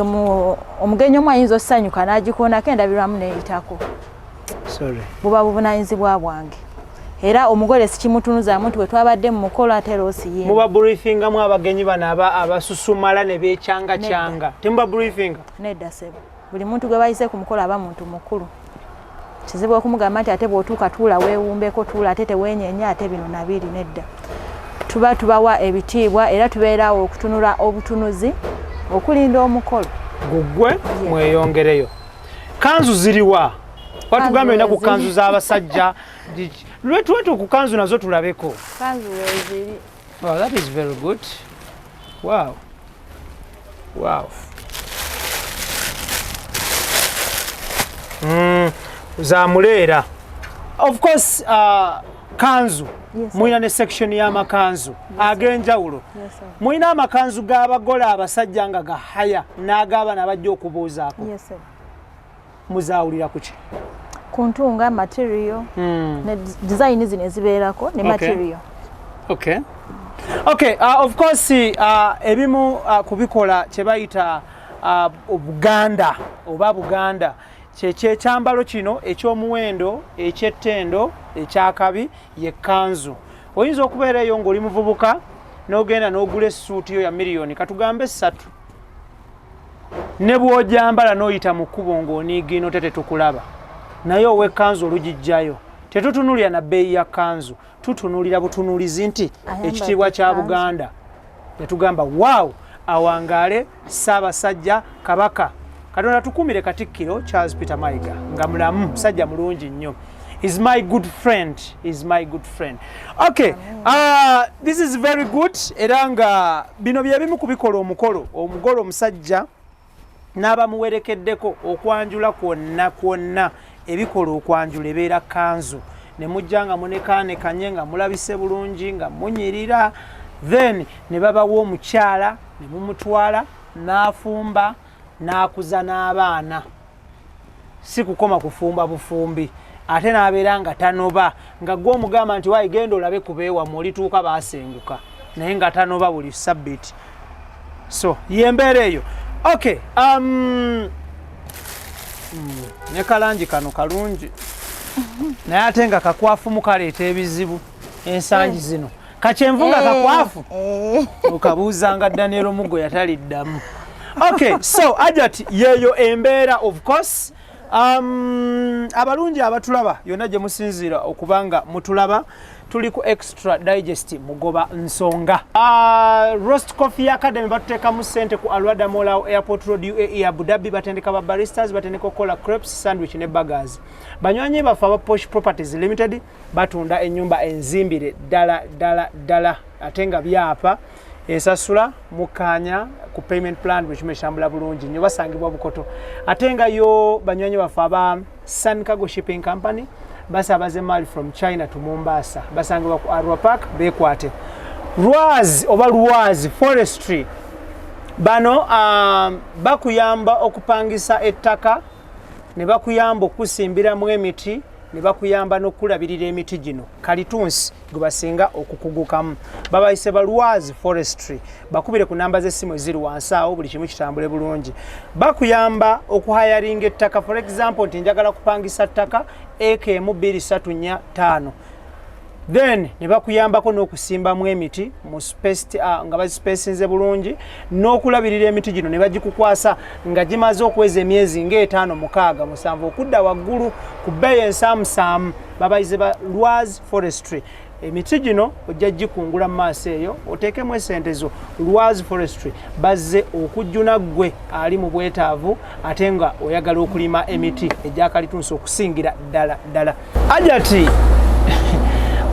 omugenyi omu ayinza osanyuka n'agikoonako endabirwamu neeyitako buba buvunaanyizibwa bwange era omugole sikimutunuzaamu nti bwe twabadde mu mukolo ate loosiyini muba briefingamu abagenyi bano abasusumala ne beekyanga temuba briefinga nedda sebo buli muntu gwe bayise ku mukolo aba muntu mukulu kizibu okumugamba nti ate bw'otuuka tuula weewumbeko tuula ate teweenyeenya ate bino nabiri nedda tuba tubawa ebitiibwa era tubeerawo okutunula obutunuzi okulinda omukolo gugwe mweyongereyo kanzu ziriwa watugambe na ku kanzu z'abasajja lwetu ku kanzu nazo tulabeko kanzu weziri oh that is very good wow za muleera of course kanzu mwina ne section y'amakanzu ag'enjawulo mwina amakanzu g'abagole abasajja nga gahaya n'ag'abaana abajja okubuuzaako muzaawulira kuki ku ntunga material ne design zino ezibeerako ne material okay of course ebimu kubikola kye bayita Buganda kyekyambalo kino ekyomuwendo ekyettendo ekyakabi ye kanzu oyinza okubeera eyo ng'oli muvubuka n'ogenda n'ogula essuuti yo ya miliyoni katugambe 3 ne bw'ojambala n'oyita mu kkubo ng'oniigino tete tukulaba naye ow'ekkanzu olugijjayo tetutunulira na bbeeyi ya kanzu tutunulira butunulizi nti ekitiibwa kya Buganda ne tugamba waaw awangaale Ssaabasajja Kabaka Katonda tukumire Katikkiro Charles Peter Mayiga nga mulamu musajja mulungi nnyo is my good friend okay this is very good era nga bino bye bimu kubikola omugolo omusajja n'abamuwerekeddeko okwanjula kwonna ebikola okwanjula ebeera kanzu ne mujja nga munekaanekanye nga mulabise bulungi nga munyirira, then ne babawa omukyala ne mumutwala n'afumba n'akuza n'abaana, si kukoma kufumba bufumbi, ate n'abeera nga tanoba, nga gwe omugamba nti waayi genda olabe ku beewammwe olituuka baasenguka, naye nga tanoba buli sabbiiti. So yembeera eyo. Okay, ne kalangi kano kalungi naye ate nga kakwafu mukaleeta ebizibu ensangi zino. Kakyenvu nga kakwafu okabuuzanga Daniel Mugo yataliddamu. Okay, so HAJAT yeyo embeera of course. Abalungi abatulaba yonna gye musinziira okubanga mutulaba, tuli ku extra digest mugoba nsonga. Roast Coffee Academy batuteekamu ssente ku Alwada Mall Airport Road UAE Abu Dhabi, batendeka ba baristas, batendeka kola crepes, sandwich ne burgers. Banywanyi bafe aba Posh Properties Limited batunda ennyumba enzimbire ddala ate nga byapa ensasula mukanya ku payment plan bwekimeshambula bulungi nnyo, basangibwa Bukoto. Ate nga yo banywanyi bafe aba Sun Cargo Shipping Company basabaze mali from China to Mombasa, basangibwa ku Arua Park bekwate. Ruwazi Forestry bano bakuyamba okupangisa ettaka, ne bakuyamba okusimbiramu emiti, ne bakuyamba n'okulabirira emiti gino kalitunsi gwe basinga okukugukamu. Babayise ba Ruwazi Forestry, bakubire ku namba z'essimu eziri wansi awo, buli kimu kitambule bulungi. Bakuyamba okuhayaringa ettaka, for example nti njagala kupangisa ttaka eka emu 2 3 4 5, then ne bakuyambako n'okusimbamu emiti mu space nga bazispacinze bulungi, n'okulabirira emiti gino ne bagikukwasa nga gimaze okweza emyezi nga 5 6 7 okudda waggulu ku bbeeyi ensaamusaamu. Babayize ba Ruwazi Forestry. Emiti gino ojja gikungula mu maaso eyo oteekemu esente zo. Ruwazi Forestry bazze okujjuna ggwe ali mu bwetaavu ate nga oyagala okulima emiti egyakalitunsi okusingira ddala. HAJAT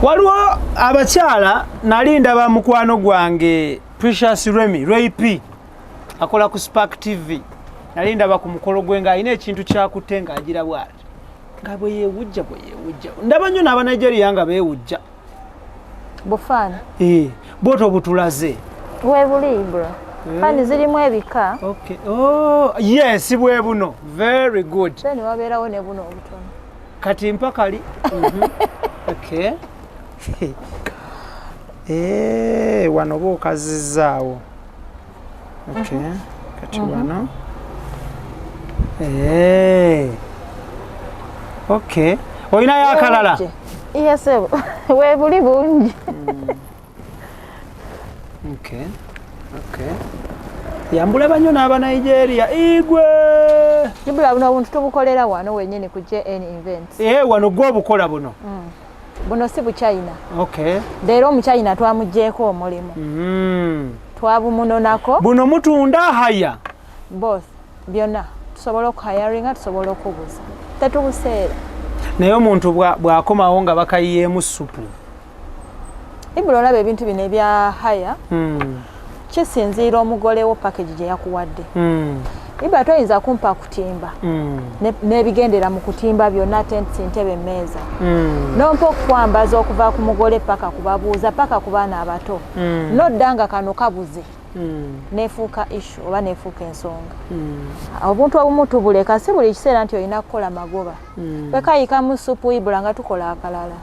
waliwo abakyala nali ndaba mukwano gwange Precious Ray P akola ku Spark TV, nali ndaba ku mukolo gwe nga alina ekintu kyakutte ng'agira bw'ati nga bwe yeewujja ndaba nnyo n'aba Nigeria nga beewujja bufaana bwoto butulaze webuli bro. Fani zirimu ebika. Okay. Oh yes, bwe buno very good. Then wabeerawo ne buno obutono kati mpakali. Okay. Wano bookazizaawo. Okay. Kati wano. Okay. Oyina yakalala? Yes, webuli bungi. Okay. Yambula banyo n'aba Nigeria igwe. Nibula buno buntu tubukolera wano wenyini ku JN events. Wano gwo bukola buno. Buno si bu China. Okay. Leero mu China twamugjeeko omulimu. Twabumunonako. Buno mutunda haya. Both. Byonna tusobola okuhayaringa, tusobola okubuza. Tetubuseera. Naye omuntu bw'akomawo nga bakayiyeemu supu. Ibula olaba ebintu bino ebya haya. Kisinziira omugole wo package gye yakuwadde. Ibula toyinza kumpa kutimba. N'ebigendera mu kutimba byonna tents, ntebe, emmeeza. Nompa okukwambaza okuva ku mugole paka kubabuuza paka ku baana abato. Nodda nga kano kabuze. Nefuuka issue oba nefuuka ensonga. Obuntu obumu tubuleka si buli kiseera nti olina kukola magoba. Twekayikamu supu Ibula nga tukola akalala.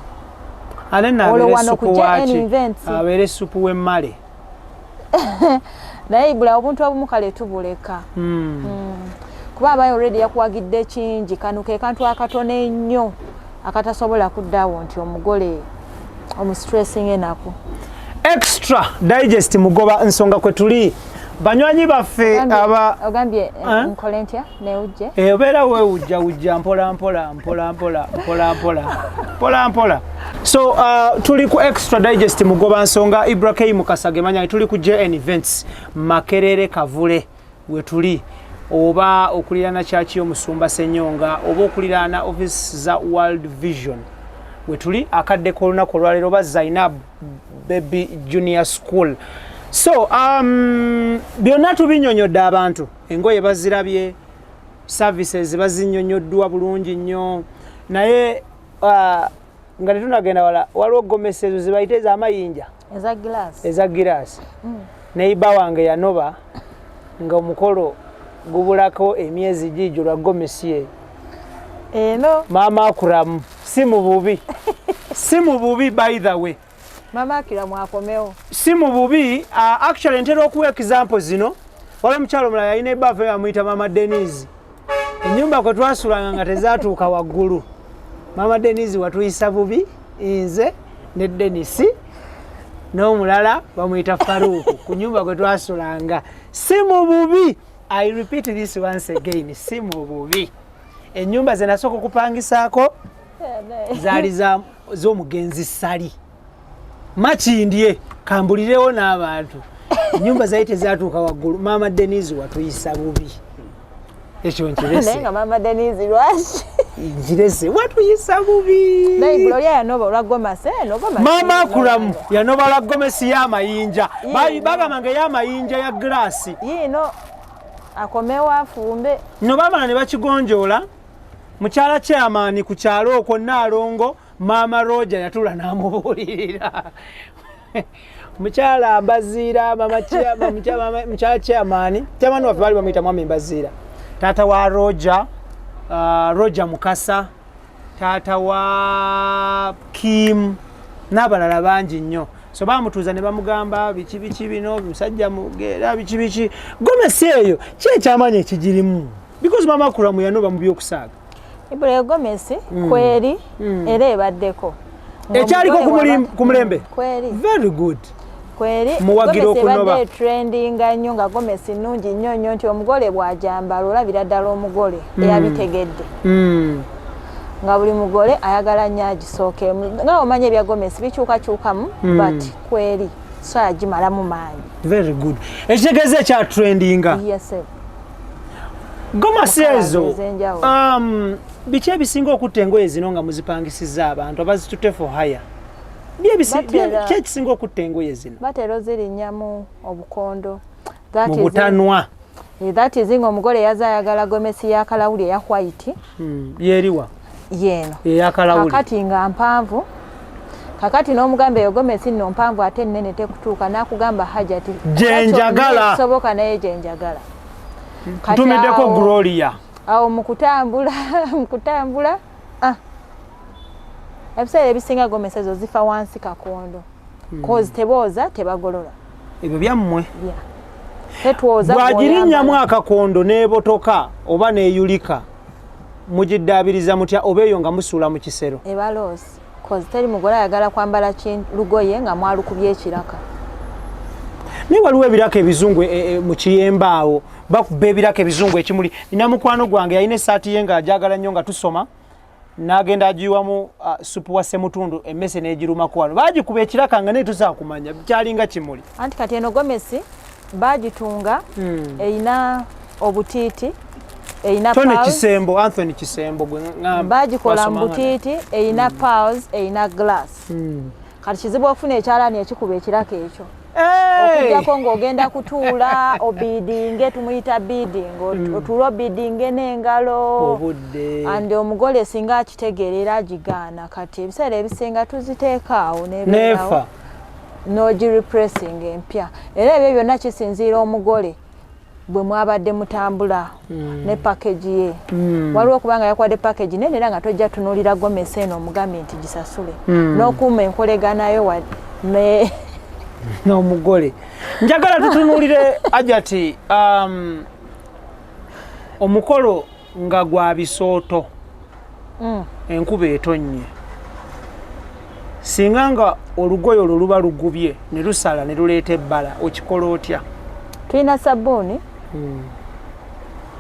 Olwo wano ku JN abeere supu w'emmale. Naye Ibula obuntu obumu kale tubuleka. Kuba abayo already yakuwagidde kingi, kano ke kantu akatono ennyo akatasobola kuddawo nti omugole omustressing enako. Extra digest mugoba nsonga kwe tuli banywanyi baffe aba ogambye nkolentya ne ujje obeera weewujja mpola. So tuli ku extra digest mugoba nsonga IBRAH Mukasage manya tuli ku JN events Makerere Kavule we tuli oba okulirana church y'omusumba Senyonga oba okulirana office za World Vision we tuli akadde koluna kolwalero ba Zainab Baby Junior School. So byonna tubinyonyodde abantu engoye bazirabye, services bazinyonyoddwa bulungi nnyo, naye nga tetunagenda wala waliwo gomesi ezo zibayite ez'amayinja eza giraasi neiba wange yanoba nga omukolo gubulako emyezi gijo lwa gomesi eyo eno maama akuramu si mu bubi si mu bubi by the way mama akiramu akomewo si mu bubi actually ntera okuwa example zino wala mukyalo mulala yalina ebbafu yamuyita mama Denise ennyumba kwe twasulanga nga tezaatuuka waggulu mama Denise watuyisa bubi nze ne Denisi n'omulala bamuyita Faruku ku nyumba kwe twasulanga si mu bubi. I repeat this once again, si mu bubi. Ennyumba ze nasooka okupangisaako zaali z'omugenzi Sali Makindye kambulirewo n'abantu ennyumba zaali tezaatuuka waggulu mama Denise watuyisa bubi ekyo nkirese nga mama Denise lwaki nkirese watuyisa bubi naye Gloria yanoba olwa gomasi mama akulamu yanoba olwa gomesi y'amayinja bagamba nga y'amayinja ya giraasi yiino akomewo afumbe no baamala ne bakigonjoola mukyala chairman ku kyalo okwo Naalongo mama Roja yatula n'amubuulirira mukyala Mbaziira mukyala chairman waffe baali bamuyita mwami Mbaziira taata wa Roja Mukasa taata wa Kim n'abalala bangi nnyo so bamutuuza ne bamugamba biki bino musajja mugera biki gomesi eyo kyekyamaanyi ekigirimu because mama akulamu yanoba mu by'okusaaga ibule gomesi kweri era ebaddeko ekyaliko ku mulembe kweri very good kweri muwagira okunoba trending nnyo nga gomesi nnungi nnyo nti omugole bw'ajambala olabira ddala omugole eyabitegedde nga buli mugole ayagala nnyo agisooke nga omanya ebya gomesi bikyukakyukamu but kweri so agimalamu maanyi very good ekitegeeza ekya trendinga yes gomesi ezo biki ebisinga okutta engoye zino nga muzipangisizza abantu abazitutte for hire ki ekisinga okutta engoye zino batero zirinnyamu obukondo mu butanwa that is nga omugole yaza ayagala gomesi ya kalawuli eya white yeeriwa yeeno eyakalawuli kakati nga mpanvu kakati n'omugamba eyo gomesi nno mpanvu ate nnene tekutuuka n'akugamba HAJAT gyenjagala soboka naye gyenjagala tumiddeko Gloria awo mukutambula ebiseera ebisinga gomesi ezo zifa wansi kakondo cause tebooza tebagolola ebyo byammwe tetwoza bw'agirinnyamu akakondo n'ebotoka oba n'eyulika mugiddaabiriza mutya oba eyo nga musuula mu kisero ebaloosi cause teri mugole ayagala kwambala lugoye nga mwalukubye ekiraka naye waliwo ebiraka ebizungu mu kiyemba awo bakuba ebiraka ebizungu ekimuli nina mukwano gwange yalina essaati ye nga ajagala nnyo nga tusoma n'agenda agiwamu supu wa semutundu emmese n'egirumako wano baagikuba ekiraka nga naye tusaa kumanya kyalinga kimuli anti kati eno gomesi baagitunga eyina obutiiti eyina Anthony Kisembo bagikola mu butiiti eyina pals eyina glass kati kizibu okufuna ekyalaani ekikuba ekiraka ekyo okujjako ng'ogenda kutuula obidinge tumuyita biding otuula obidinge n'engalo andi omugole singa akitegeerera agigaana kati ebiseera ebisinga tuziteeka awo nefa n'ogirepressing empya era ebyo byonna kisinziira omugole bwe mwabadde mutambula ne package ye waliwo okubanga yakwadde package nene era nga tojja tunuulira gomesi eno omugambye nti gisasule n'okuuma enkoleganayo n'omugole njagala tutunuulire HAJAT omukolo nga gwa bisooto enkuba etonnye singa nga olugoye olwo luba lugubye ne lusala ne luleeta ebbala okikola otya tulina sabbuuni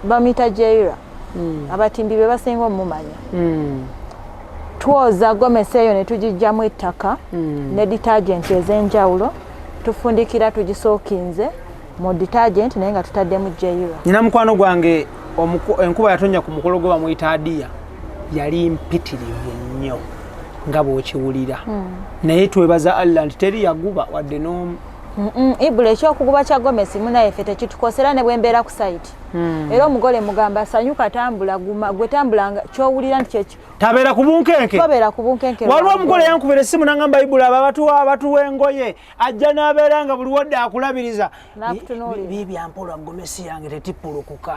bamuyita JAMILA abatimbi be basinga omumanya twoza gomesi eyo ne tugijjamu ettaka ne detergent ez'enjawulo tufundikira tugisookinze mu detergent naye nga tutaddemu JAMILA nina mukwano gwange enkuba yatonnya ku mukolo gwe bamuyita Adiya yali mpitirivu nnyo nga bw'okiwulira naye twebaza Allah nti teri yaguba wadde n'omu ibula ekyokuguba kya gomesi munayeffe tekitukosera ne bwembeera ku site era omugole mugamba sanyuka tambula guma gwe tambulanga kyowulira nti Tabera ku bunkenke. Tobera ku bunkenke. Waliwo omugole yankubira essimu n'angamba IBRAH abatuwengoye ajja n'abeera nga buli wadde akulabiriza. Bibi ampola gomesi yange tetipulukuka.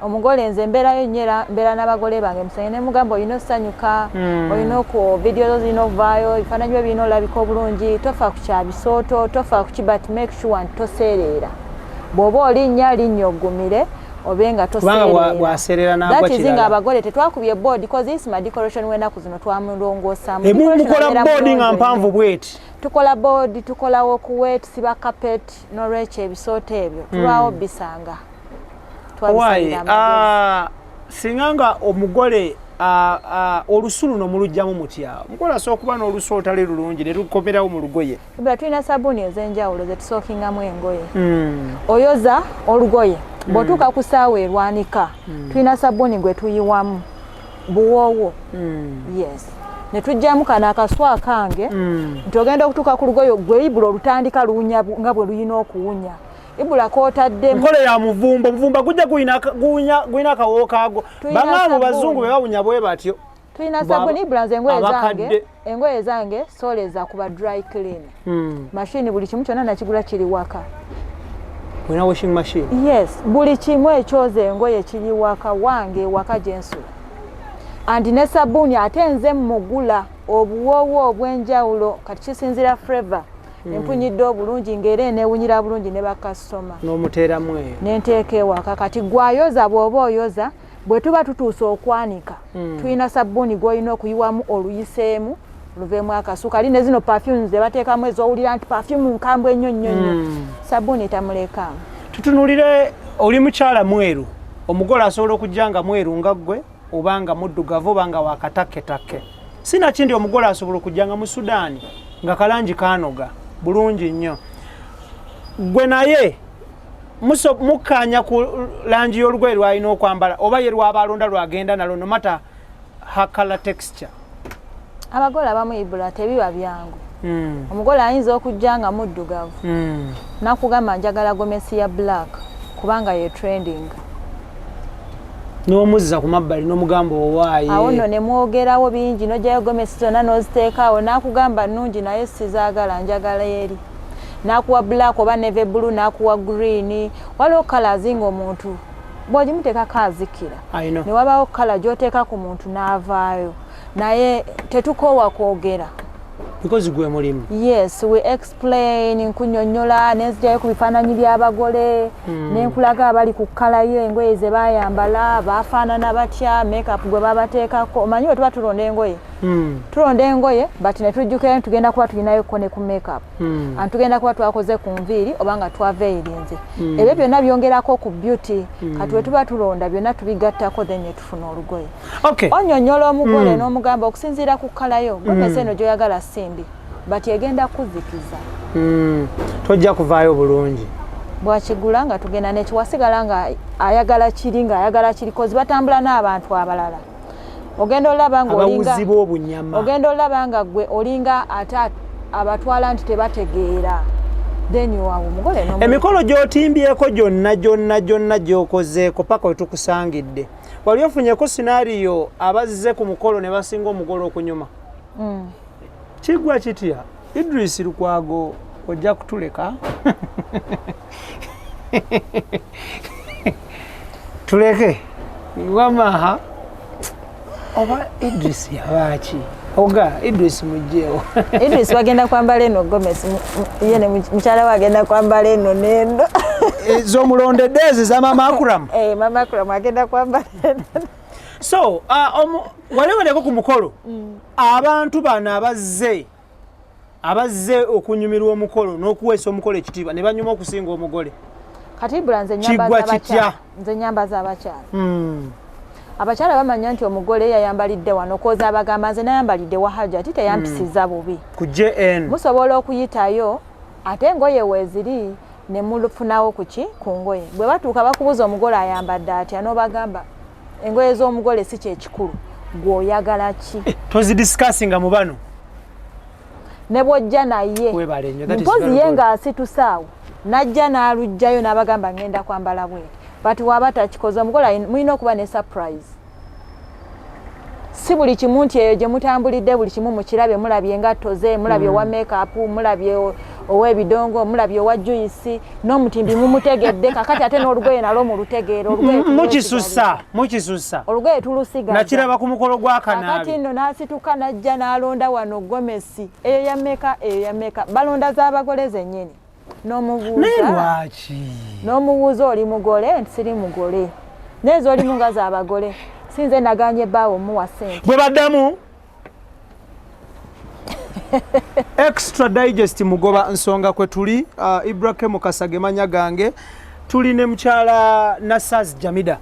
Omugole nze mbeerayo nnyo mbeera n'abagole bange musange ne mugamba olina osanyuka olina ku vidiyo zino ovaayo ebifaananyi byo birina olabika obulungi tofa ku kyabisooto tofa ku but make sure nti toseereera bw'oba olinnya linnya oggumire obe nga toseereera abagole tetwakubye board because this my decoration w'ennaku zino twamulongoosamu mukola board nga mpanvu bweti tukola board tukola walkway tusiba carpet n'olwekyo ebisooto ebyo tulwawo bisanga. Singanga omugole olusulu no mulujjamu mutya mukola sokuba n'olusu otali lulungi ne lukomerawo mu lugoye. Ibula tulina sabuni ez'enjawulo ze tusookingamu engoye. Oyoza olugoye bw'otuuka ku ssaawa erwanika tulina sabuni gwe tuyiwamu buwoowo. Yes ne tujjamu kano akaswa kange nti ogenda okutuuka ku lugoye gwe ibula olutandika luwunya nga bwe luyina okuwunya. IBRAH kootadde nkole ya muvumba gujja guyina akawo kaago bangaamu bazungu be bawunya bwe batyo. Tulina sabuni IBRAH engoye zange soleza kuba dry clean. Machine buli kimu kyonna nakigula kiri waka. Wena washing machine? Yes, buli kimu ekyoze engoye kiri waka wange waka jensula. Andi ne sabuni ate nze mugula obuwoowo obw'enjawulo kati kisinzira flavor. Empunyidde obulungi ng'era eneewunyira bulungi ne bakasitoma. N'omuteeramu eyo. N'enteeka ewaka kati gwayoza bw'oba oyoza bwe tuba tutuuse okwanika. Tulina sabbuuni gw'olina okuyiwamu oluyiseemu luveemu akasuka. Ali ne zino perfumes ze bateekamu ez'owulira nti perfume nkambwe ennyo nnyo nnyo. Sabbuuni tamulekamu. Tutunuulire oli mukyala mweru. Omugole asobola okujja nga mweru nga ggwe oba nga muddugavu oba nga wakatakketakke. Sinakindi omugole asobola okujja nga mu Sudaani nga kalangi kaanoga. Bulungi nnyo. Gwe naye mukkaanya ku langi y'olugoye lw'alina okwambala oba ye lw'aba alonda lw'agenda nalo no matter her color texture. Abagole abamu IBRAH tebiba byangu. Omugole ayinza okujja nga muddugavu. Nakugamba njagala gomesi ya black kubanga ye trending. N'omuzza ku mabbali n'omugamba owaaye. Awo nno ne mwogerawo bingi n'ojjayo gomesi zonna n'oziteekaawo n'akugamba nnungi naye sizaagala njagala eri. N'akuwa black oba navy blue n'akuwa green. Waliwo colors ng'omuntu bw'ogimuteekako azikira. Ne wabaawo color gy'oteeka ku muntu n'avaayo. Naye tetukoowa kwogera. Because gwe mulimu. Yes, we explain nkunyonnyola nenzijjayo ku bifaananyi by'abagole nenkulaga abali ku kkala y'engoye ze baayambala baafaanana batya makeup gwe babateekako omanyi we tuba tulonda engoye tulonda engoye but ne tujjukira tugenda kuba tulinayo ko ne ku makeup tugenda kuba twakoze ku nviiri oba nga twaveeyirinze ebyo byonna byongerako ku beauty kati we tuba tulonda byonna tubigattako then ne tufuna olugoye. Onyonnyola omugole n'omugamba okusinziira ku kkala yo gomesi eno gy'oyagala simbi but egenda kuzikiza. Tojja kuvaayo bulungi. Bwakigula nga tugenda nekiwasigala nga ayagala kiri ng'ayagala kiri kozi batambula n'abantu abalala. Ogenda olaba nga olinga abawuzi b'obunyama. Ogenda olaba nga gwe olinga ate abatwala nti tebategeera. Then you are omugole n'omugole. Emikolo gy'otimbyeko gyonna gy'okozeeko paka we tukusangidde. Wali ofunyeko scenario abazze ku mukolo ne basinga omugole okunyuma. Kigwa kitya? Idris Lukwago ojja kutuleka. Tuleke. Wamaha. Oba Idris yabaaki. Oga Idris mujjeo. Idris bagenda kwambala eno gomesi yene mukyala wagenda kwambala eno nendo. Ezo mulondedde ezi za Mama Akram. Mama Akram agenda kwambala. So, waliwo ku mukolo. Abantu bano abazze okunyumirwa omukolo n'okuweesa omukolo ekitiibwa ne banyuma okusinga omugole. Kati IBRAH nze nyambaza abakyala. Abakyala bamanya nti omugole yayambalidde wano koza abagamba nze nayambalidde wa HAJAT teyampisiza bubi. Ku JN. Musobola okuyitayo ate engoye weeziri ne mulufunawo ku ngoye. Bwe batuuka bakubuza omugole ayambadde atya n'obagamba engoye z'omugole si kyekikulu gw'oyagala ki. Tozidiscussinga mu bano. Ne bw'ojja naye mpozi ye ng'asitusaawo n'ajja n'alugjayo n'abagamba ngenda kwambala bwe but waba takikoze omugole mulina okuba ne surprise. si buli kimu nti eyo gye mutambulidde buli kimu mukirabye mulabye engatto ze mulabye owa makeup mulabye ow'ebidongo mulabye owa juice n'omutimbi mumutegedde kakati ate n'olugoye nalwo mulutegeera mukisusa olugoye tulusiga nakiraba ku mukolo gwa Kanaabi kakati nno n'asituka n'ajja n'alonda wano gomesi eyo ya meka balonda z'abagole zennyini n'omubuuza oli mugole nti siri mugole nezo oli munga z'abagole sinze naganye bawo muwa sente bwe baddamu extra digest mugoba nsonga kwe tuli IBRAH Mukasage manya gange tuli ne mukyala NASAAZI JAMILA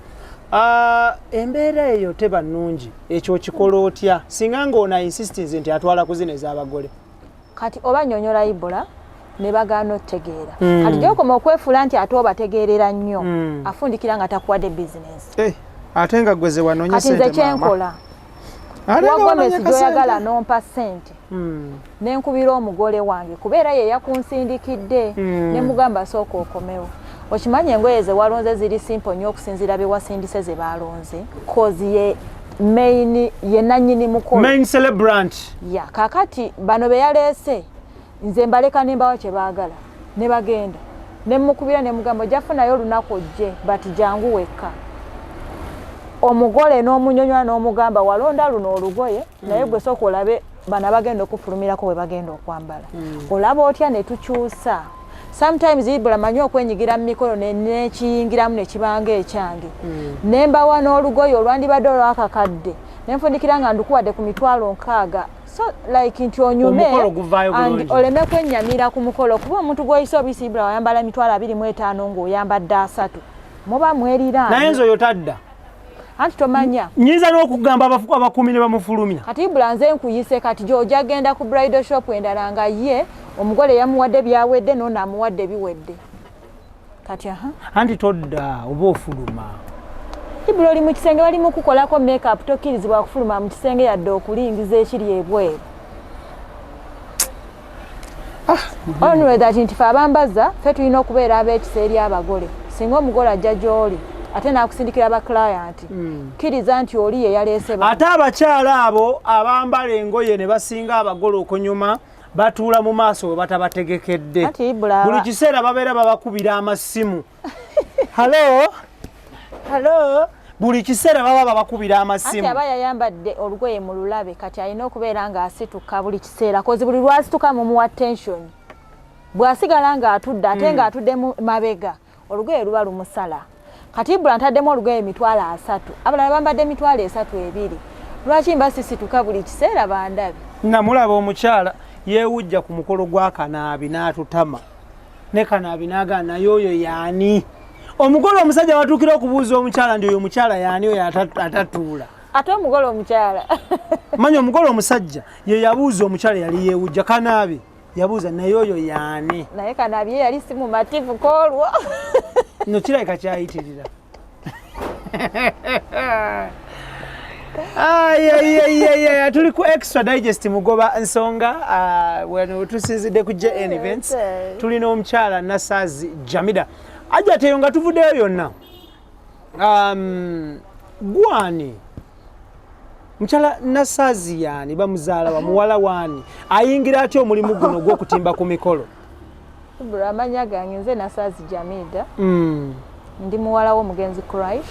embeera eyo teba nnungi ekyo kikola otya singa ng'ona insistence nti atwala ku zino ez'abagole kati oba nnyonnyola IBRAH ne bagaana otegeera kati gyokoma okwefuula nti ate obategeerera nnyo afundikira nga takuwadde bizinesi ate nga gweze wanonye kati nze kyenkola wagomesi gyoyagala nompa ssente nenkubira omugole wange kubeera ye yakunsindikidde ne mugamba sooka okomewo okimanyi engoye ze walonze ziri simple nnyo okusinziira be wasindise ze balonze kozi ye main ye nannyini mukolo main celebrant ya kakati bano be yaleese nze mbaleka nembawo kye baagala ne bagenda ne mukubira ne mugamba jafunayo olunaku ojje bati jangu wekka omugole n'omunyonyola n'omugamba walonda luno olugoye naye gwe sooka olabe bana bagenda okufulumirako bwe bagenda okwambala olaba otya ne tukyusa sometimes IBRAH manyi okwenyigira mu mikolo nekiyingiramu ne kibanga ekyange nembawa n'olugoye olwandibadde olwakakadde nenfundikira nga ndukuwadde ku mitwalo 6 so like nti onyume and oleme kwennyamira ku mukolo kuba omuntu gw'oyise obisi IBRAH wayambala emitwalo 25 ng'oyambadde 3 muba mweriraanye naye nze oyo tadda anti tomanya nyinza n'okugamba abakumi ne bamufulumya kati IBRAH nze nkuyise kati gy'ojja agenda ku bridal shop endala nga ye omugole yamuwadde byawedde n'ono amuwadde biwedde kati anti todda oba ofuluma IBRAH oli mu kisenge bali mu kukolako makeup tokkirizibwa kufuluma mu kisenge yadde okulingiza ekiri ebweru onwe that nti fe abambaza fe tulina okubeera ab'ekisa eri abagole singa omugole ajja gy'oli ate nakusindikira aba client kiriza nti oli ye yaleese ate abakyala abo abambala engoye ne basinga abagole okunyuma batuula mu maaso we batabategekedde buli kiseera babeera babakubira amasimu halo buli kiseera baba babakubira amasimu ate aba yayambadde olugoye mu lulabe kati alina okubeera ng'asituka buli kiseera kozi buli lwasituka mumuwa attention bw'asigala ng'atudde ate ng'atudde mabega olugoye luba lumusala kati IBRAH ntaddemu olugoye mitwalo 3 abalala bambadde mitwalo 3-2 lwaki mbasisituka buli kiseera bandabe namulaba omukyala yeewujja ku mukolo gwa Kanaabi n'atutama ne Kanaabi n'agamba naye oyo yaani omugole omusajja watuukira okubuuza omukyala ndi oyo omukyala yaani oyo atatuula ate omugole omukyala manyi omugole omusajja ye yabuuza omukyala yali yeewujja Kanaabi yabuuza naye oyo yaani naye Kanaabi ye yali si mumativu koolwo no kirabika kyayitirira tuli ku extra digest mugoba nsonga wano tusinzidde ku JN events tulina omukyala NASAAZI JAMILA HAJAT eyo nga tuvuddeyo yonna gwani mukyala NASAAZI yaani bamuzaala wa muwala waani ayingira atya omulimu guno gw'okutimba ku mikolo IBRAH amanya gange nze NASAAZI JAMILA ndi muwala w'omugenzi Crash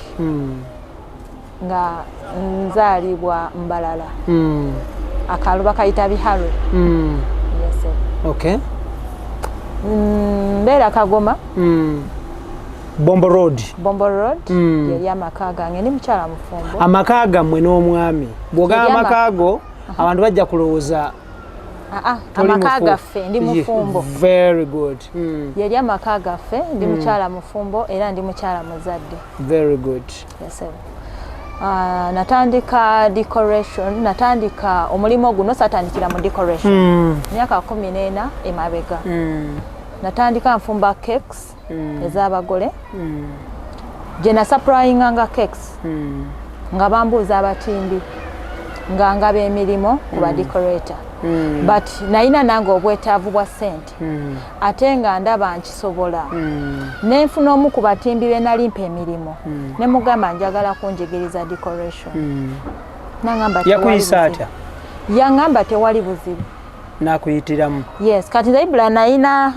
nga nzaalibwa Mbalala akalu bakayita Bihalo mbeera Kagoma Bombo Road yali amaka gange ndi mukyala mufumbo amaka gammwe n'omwami bw'ogamba amaka go abantu bajja kulowooza amaka gaffe ndi mufumbo very good yali amaka gaffe ndi mukyala mufumbo era ndi mukyala muzadde very good natandika decoration natandika omulimu guno satandikira mu decoration myaka 14 emabega natandika nfumba cakes ez'abagole gye nasapplyinganga cakes nga bambuuza abatimbi nga ngaba emirimu ku badecorator but nayina nange obwetaavu bwa ssente ate nga ndaba nkisobola nenfuna omu ku batimbi be nali mpa emirimu ne mugamba njagala kunjigiriza decoration Nangamba yakuyisa atya? Yangamba tewali buzibu. Nakuyitiramu. Yes, kati nze IBRAH nayina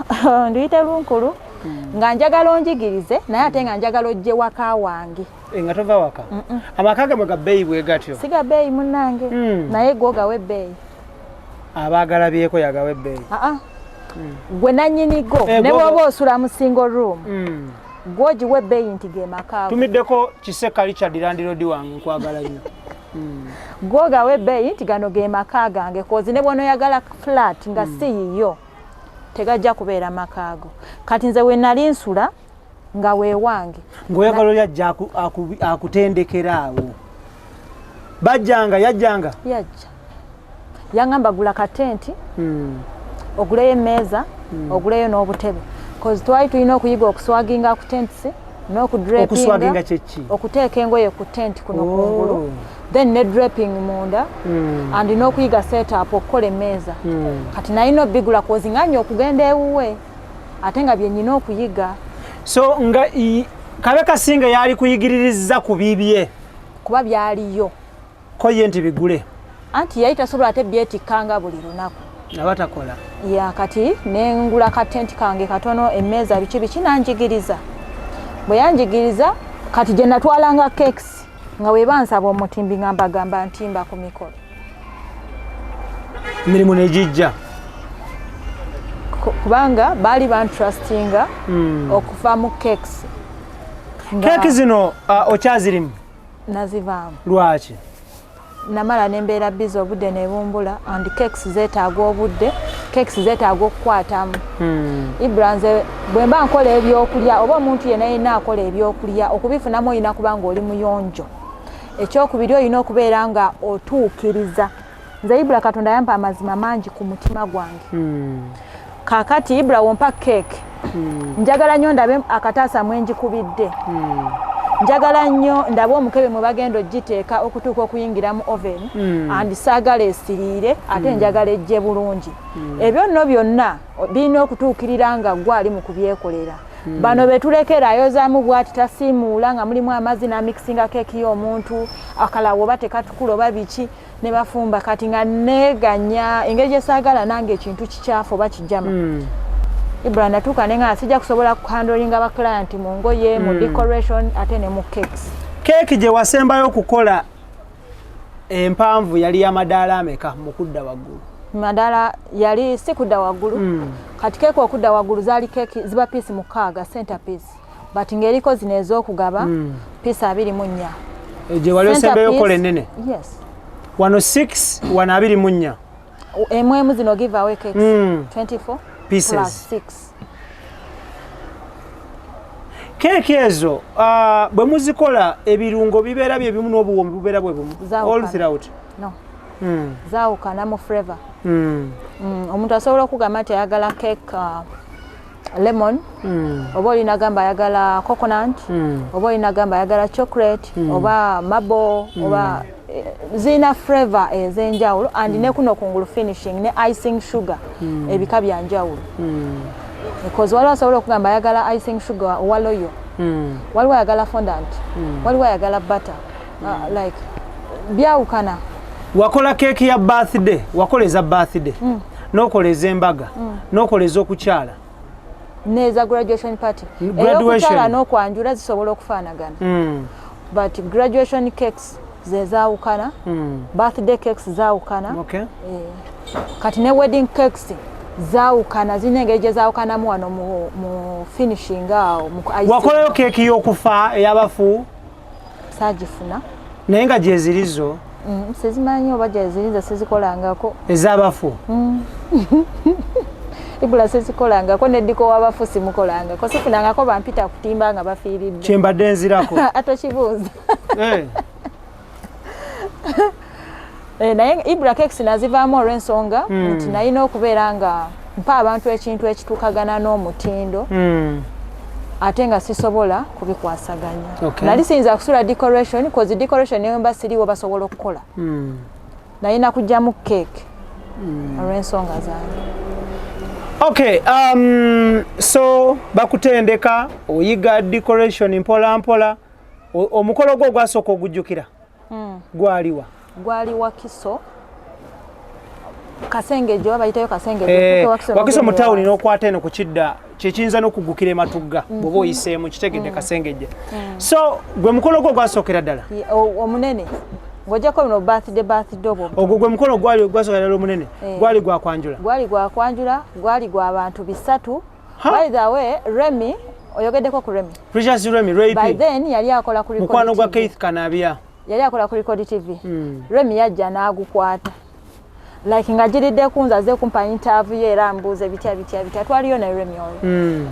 nduyite lunkulu nga njagala onjigirize naye ate nga njagala ojje waka wange. Nga tova waka? Amaka ge ga bbeeyi bwe gatyo? Siga bbeeyi munnange naye gwe ogawe ebbeeyi. Abaagala byeko yagawe ebbeeyi? Gwe nannyinigo ne bw'oba osula mu single room gwogiwa ebbeeyi nti ge maka. Tumiddeko Kiseka Richard Landiroodi wange nkwagala nnyo. Gwogawe ebbeeyi nti gano ge maka gange kozi ne bw'onoyagala flat nga si yiyo tegajja kubeera makaago. Kati nze we nali nsula nga weewange ng'oyagala oli ajja akutendekera awo. Bajjanga yajjanga? Yajja. Yangamba gula katenti oguleyo emmeeza oguleyo n'obutebe kozi twali tulina okuyiga okuswaginga ku tentisi n'okudrapinga. Okuswaginga kyeki? Okuteeka engoye ku tenti kuno kungulu then ne draping munda and n'okuyiga setup okukola emmeeza. Kati nalina obigula kozi nganya okugenda ewuwe ate nga bye nnina okuyiga. So nga Kabe Kasinga yali kuyigiririza ku bibye kuba byaliyo ko ye nti bigule anti yali tasobola ate byetikkanga buli lunaku abatakola ya kati nengula katenti kange katono emmeeza biki nanjigiriza bwe yanjigiriza kati gye natwalanga cakes nga webansaba omutimbi ngamba gamba ntimba ku mikolo mirimu nejijja kubanga baali bantrustinga okuva mu cakes. Cake zino okyazirimu? Nazivaamu. Lwaki? Namala nembeera bizi obudde nebumbula and cakes zeetaaga obudde, cakes zeetaaga okukwatamu. IBRAH nze bwe mba nkola ebyokulya oba omuntu yenna yenna akola ebyokulya okubifunamu olina kubanga oli muyonjo. Ekyokubiri olina okubeera nga otuukiriza. Nze IBRAH Katonda yampa amazima mangi ku mutima gwange. Kakati IBRAH wompa cake njagala nnyo ndabe akataasa mwenjikubidde. Njagala nnyo ndabe omukebe mwe bagenda ogiteeka okutuuka okuyingira mu oven and saagala esiriire ate njagala ejje bulungi. Ebyo nno byonna birina okutuukirira nga gwali mu kubyekolera. Bano betulekera ayozaamu bwati tasiimuula nga mulimu amazzi n'amixinga keeki y'omuntu akalawo oba tekatukula oba biki ne bafumba kati nga neganya engeri gye saagala nange ekintu kikyafu oba kijama. IBRAH natuuka nenga sijja kusobola kuhandlinga ba client mu ngoye mu decoration ate ne mu cakes. Keeki gye wasembayo okukola empanvu yali ya madaala ameka mu kudda waggulu? Madaala yali si kudda waggulu. Kati keeki okudda waggulu zaali keeki ziba piisi mukaaga center piece but ng'eriko zino ez'okugaba piisi 24. Gye wali osembayo okola ennene? Yes. Wano 6 wano 24. Emwemu zino give away cakes 24 pieces plus 6. Keeki ezo bwe muzikola ebirungo bibeera bye bimu n'obuwoomi bubeera bwe bumu all throughout? No. Zaawukana mu flavor. Omuntu asobola okugamba nti ayagala cake lemon oba olina gamba ayagala coconut oba olina gamba ayagala chocolate oba marble oba zina flavor ez'enjawulo and ne kuno kungulu finishing ne icing sugar ebika bya njawulo because waliwo asobola okugamba ayagala icing sugar owa loyo waliwo ayagala fondant waliwo ayagala butter like byawukana. Wakola keeki ya birthday wakoleza birthday n'okoleza embaga n'okoleza okukyala neza graduation party eyokukyala n'okwanjula zisobola okufaanagana but graduation cakes ze zaawukana birthday cakes zaawukana kati ne wedding cakes zaawukana zirina engeri gye zaawukanamu wano mu finishing awo. Wakolayo keeki y'okufa ey'abafu? Saagifuna naye nga gyezirizo? Sizimanyi oba gyezirizo sizikolangako. Ez'abafu? IBRAH sizikolangako neddiko w'abafu simukolangako sifunangako bampita kutimba nga bafiiridde. Kyembadde nzirako? Atokibuuza. Naye IBRAH cakes nazivaamu olw'ensonga nti nalina okubeera nga mpa abantu ekintu ekituukagana n'omutindo ate nga sisobola kubikwasaganya. Nali siyinza kusula decoration cause decoration neyo mba siriwo basobola okukola. Nalina kujjamu cake olw'ensonga zange. Okay, so bakutendeka oyiga decoration mpola mpola omukolo gwo gwasooka ogujjukira gwaliwa? gwali Wakiso Kasengejo bayitayo Kasengejo Wakiso mu town n'okwata eno ku kidda kyekiyinza n'okugukira ematugga bw'oba oyiseemu kitegedde Kasengeje. So gwe mukolo gwo gwasookera ddala omunene ng'ojjako bino birthday obwo ogwo gwe mukolo gwali gwasookera ddala omunene gwali gwa kwanjula gwali gwa bantu bisatu. By the way, Remy oyogeddeko ku Remy Precious Remy by then yali akola ku mukwano gwa Keith Kanabia yali akola ku Record TV. Remy yajja n'agukwata like nga jiridde kunzaze kumpa interview era mbuze bitya twaliyo na Remy oyo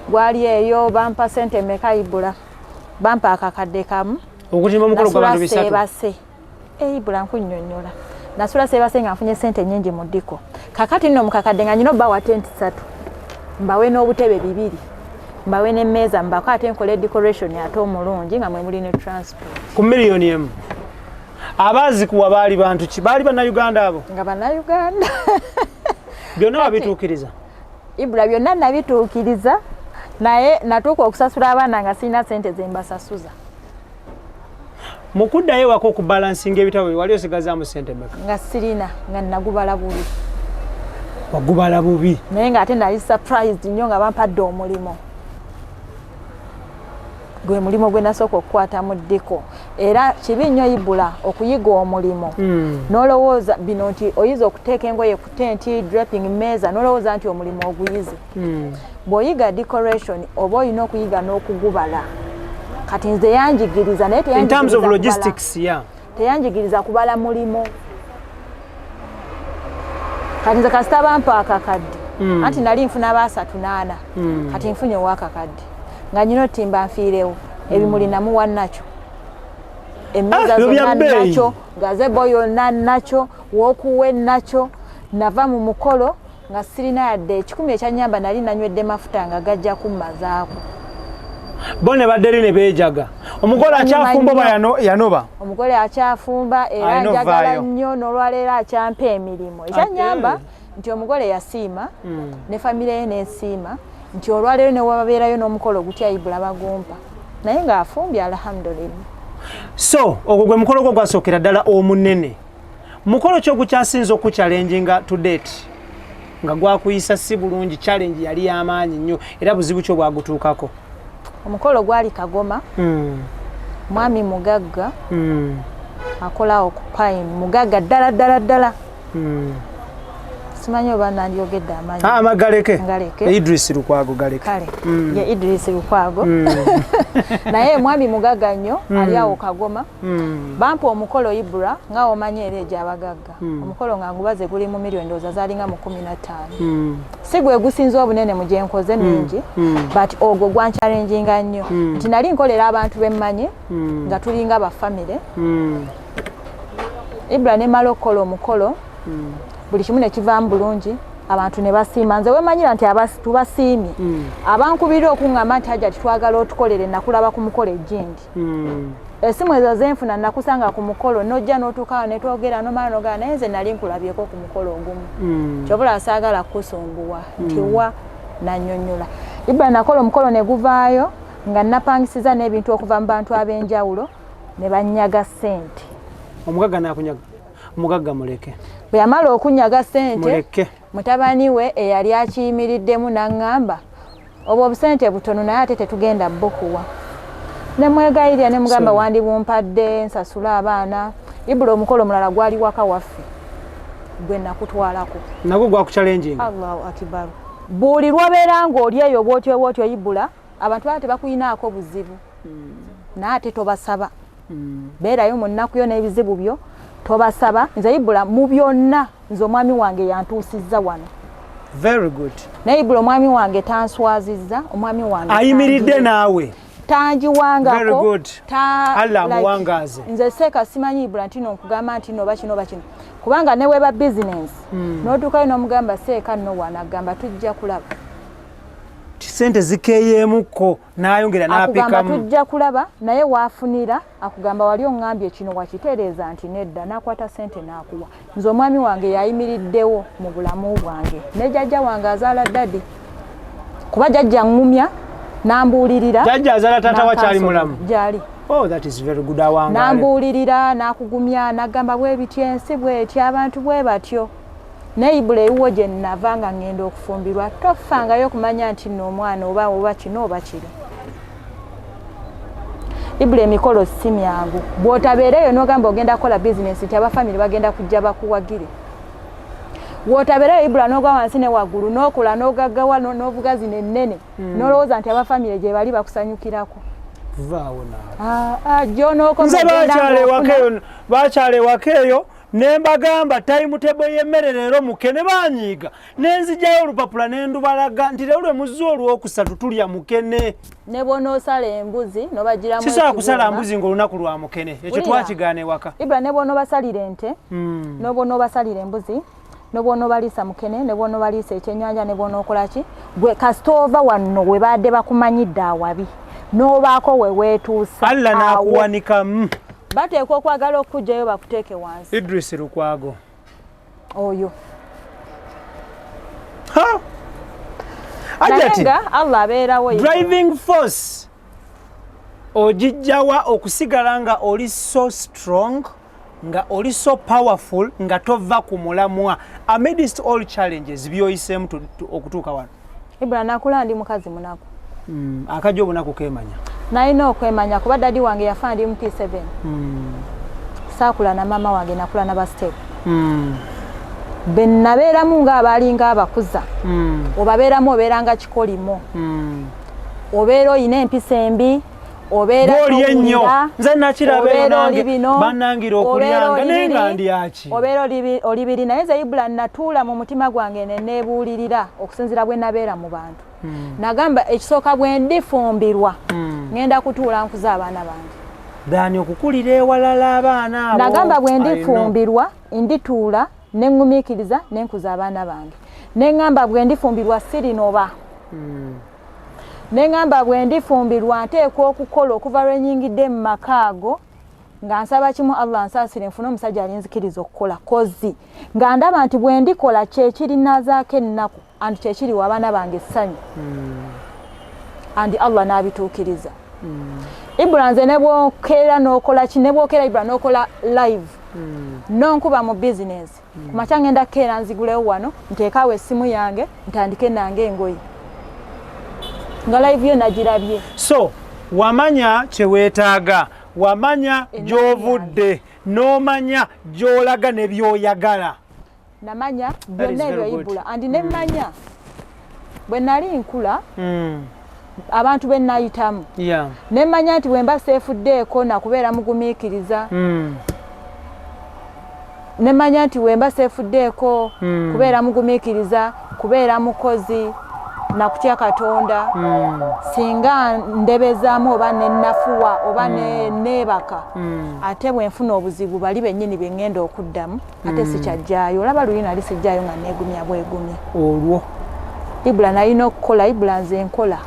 gwali eyo bampa sente meka IBRAH bampa akakadde kamu okutimba mukolo gwa bantu bisatu base IBRAH nkunnyonnyola nasula sebase nga nfunye sente nnyingi mu ddiko kakati nno mukakadde nga nyino bawa 23 mbawe n'obutebe 2 mbawe n'emmeeza mbako ate nkole decoration ate omulungi nga mwe muli ne transport ku miliyoni emu. Abazi kuwa baali bantu ki baali bannayuganda abo nga bannayuganda byonna wabituukiriza IBRAH byonna nabituukiriza naye natuuka okusasula abaana nga sirina sente zembasasuza mukuddayo wako okubalansinga ebitabo wali osigazaamu sente meka nga sirina nga nagubala bubi wagubala bubi naye nga ate nali surprised nnyo nga bampadde omulimu gwe mulimo gwe nasooka okukwata mu ddiko era kibi nnyo IBRAH okuyiga omulimu n'olowooza bino nti oyiza okuteeka engoye ku tenti draping meeza n'olowooza nti omulimu oguyize bw'oyiga decoration oba olina okuyiga n'okugubala kati nze yanjigiriza naye in terms of logistics teyanjigiriza kubala mulimu kati nze kasita bampa akakadde anti nali nfuna ba38 kati nfunye owakakadde nga nyino timba nfiirewo ebimuli namuwa nakyo emmeeza zonna nakyo gazebo yonna nakyo wookuwe nakyo nava mu mukolo nga sirina yadde 10 ekyanyamba nali nanywedde mafuta nga gajja kummazaako bone badderi ne beejaga omugole akyafumba yanoba omugole akyafumba era njagala nnyo n'olwaleero akyampa emirimu ekyanyamba nti omugole yasiima ne famire ye n'esiima nti olwaleero ne wababeerayo n'omukolo gutya IBRAH bagumpa naye ng'afumbye alhamdulillah. So ogwo gwe mukolo gwo gwasookera ddala omunene mukolo kyo gukyasinza okukyalenjinga to date nga gwakuyisa si bulungi challenge yali y'amaanyi nnyo era buzibu kyo bwagutuukako omukolo gwali Kagoma mwami mugagga akola okupayin mugagga ddala simanyi oba nandyogedde amanyi Magaleke Idris Lukwago Galeke kale ye Idris Lukwago naye mwami mugagga nnyo ali awo Kagoma bampa omukolo IBRAH nga omanyi era egy'abagagga omukolo nga ngubaze guli mu miliyoni ndowooza zaalinga mu 15 si gwe gusinza obunene mu gye nkoze ningi but ogwo gwanchallenginga nnyo nti nali nkolera abantu bemmanyi nga tulinga bafamire IBRAH ne mala okukola omukolo buli kimu ne kivaamu bulungi abantu ne basiima nze wemanyira nti tubasiimye abankubira okuŋŋamba nti HAJAT twagala otukolere nakulaba ku mukolo ejjindi esimu ezo zenfuna nakusanga ku mukolo nojja n'otuukawo ne twogera nomala nogala naye nze nali nkulabyeko ku mukolo ogumu kyobula saagala kusumbuwa nti wa nannyonnyola IBRAH nakola omukolo ne guvaayo nga napangisiza n'ebintu okuva mu bantu ab'enjawulo ne bannyaga ssente omugagga nakunyaga omugagga muleke bwe yamala okunyaga ssente mutabani we eyali akiyimiriddemu n'aŋŋamba obwo obusente butono naye ate tetugenda bbukuwa ne mwegayirya ne mugamba wandi bumpadde nsasula abaana IBRAH omukolo mulala gwali waka waffe gwe nakutwalako nagwo gwakuchallenging Allahu akibar buli lwabeera ng'oli eyo bwotyo IBRAH abantu baba tebakuyinaako buzibu naate tobasaba beerayo mu nnaku yo n'ebizibu byo tobasaba nze IBRAH mu byonna nze omwami wange yantuusizza wano very good naye IBRAH omwami wange tanswazizza omwami wange ayimiridde naawe tanjiwangako very good Allah muwangaze nze seeka simanyi IBRAH ntino nkugamba nti no bakino kubanga ne weba business n'otuukayo n'omugamba seeka nno wanagamba tujja kulaba sente zikeyeemukko n'ayongera n'apikamu akugamba tujja kulaba naye waafunira akugamba wali oŋŋambye kino wakitereeza nti nedda n'akwata sente n'akuwa nze omwami wange yayimiriddewo mu bulamu bwange ne jjajja wange azaala ddadi kuba jjajja ŋŋumya n'ambuulirira jjajja azaala taata wa kyali mulamu gyali Oh, that is very good. Awangale. Nambuulirira n'akugumya n'agamba bwe bityo ensi bw'etyo abantu bwe batyo. Ne IBRAH ewo gye nnava nga ngenda okufumbirwa tofangayo kumanya nti nno omwana oba kino oba kiri. IBRAH emikolo si myangu. Bw'otabeereyo n'ogamba ogenda kukola bizinesi nti abafamily bagenda kujja bakuwagire. Bw'otabeereyo IBRAH n'ogwa wansi ne waggulu n'okola n'ogaggawa n'ovuga zino ennene n'olowooza nti abafamily gye bali bakusanyukirako. Vaawo naawe. Jjo n'okoma bakyale wakeeyo ne mbagamba timetable y'emmere leero mukene baanyiiga ne nzijjayo olupapula ne ndubalaga nti leero lwe muzzi olwokusatu tulya mukene. Ne bw'onoosala embuzi n'obagiramu sisobola kusala mbuzi ng'olunaku lwa mukene ekyo twakigaana ewaka. IBRAH ne bw'onoobasalira ente ne bw'onoobasalira embuzi ne bw'onoobaliisa mukene ne bw'onoobaliisa ekyennyanja ne bw'onookola ki gwe kasita ova wano we baadde bakumanyidde awabi n'obaako we weetuusa Allah n'akuwanikamu. Bateekwa okwagala okujjayo bakuteeke wansi. Idris Lukwago oyo Hajati Allah abeerawo driving force ogijjawa okusigala nga oli so strong nga oli so powerful nga tova ku mulamwa amidst all challenges byoyiseemu okutuuka wano. IBRAH nakula ndi mukazi munaku. Akajja obunaku keemanya. Nalina okwemanya kuba dadi wange yafa ndi P7. Saakula na mama wange nakula na bastep. Bennabeeramu ng'abaalinga abakuza. Obabeeramu obeeranga kikolimo. Obeera oyina empisa embi. Obeera ennyo nze nakirabeero nange bannangira okulyanga naye nga ndyaki. Obeera oli biri naye nze IBRAH natuula mu mutima gwange ne neebuulirira okusinziira bwe nabeera mu bantu. Nagamba ekisooka bwe ndifumbirwa ngenda kutuula nkuza abaana bange. Dani okukulira ewalala abaana abo. Nagamba bwe ndifumbirwa ndituula ne ngumiikiriza ne nkuza abaana bange. Ne ngamba bwe ndifumbirwa sirinoba. Ne ngamba bwe ndifumbirwa nteekwa okukola okuva lwe nyingidde mu makaago nga nsaba kimu Allah nsaasire nfune omusajja alinzikiriza okukola kozi nga ndaba nti bwe ndikola kyekiri nazaako ennaku andi kyekiri w'abaana bange essanyu andi Allah n'abituukiriza. IBRAH nze ne bwokeera n'okola ki ne bwokeera IBRAH n'okola live nonkuba mu bizinesi ku makya ngenda kukeera nzigulewo wano nteekaawo essimu yange ntandike nange engoye nga live yo nagirabye. So wamanya kyeweetaaga wamanya gy'ovudde n'omanya gy'olaga ne by'oyagala. Namanya byonna ebyo IBRAH andi ne mmanya bwe nali nkula abantu be nayitamu ne mmanya nti bwe mba seefuddeeko nakubeera mugumiikiriza. Ne mmanya nti bwe mba seefuddeeko kubeera mugumiikiriza kubeera mukozi nakutya Katonda singa ndebezaamu oba nenafuwa oba neebaka ate bwe nfuna obuzibu bali bennyini bye ŋŋenda okuddamu ate sikyajjaayo. Olaba luli nali sijjaayo nga neegumya bwegumya olwo IBRAH nalina okukola. IBRAH nze nkola.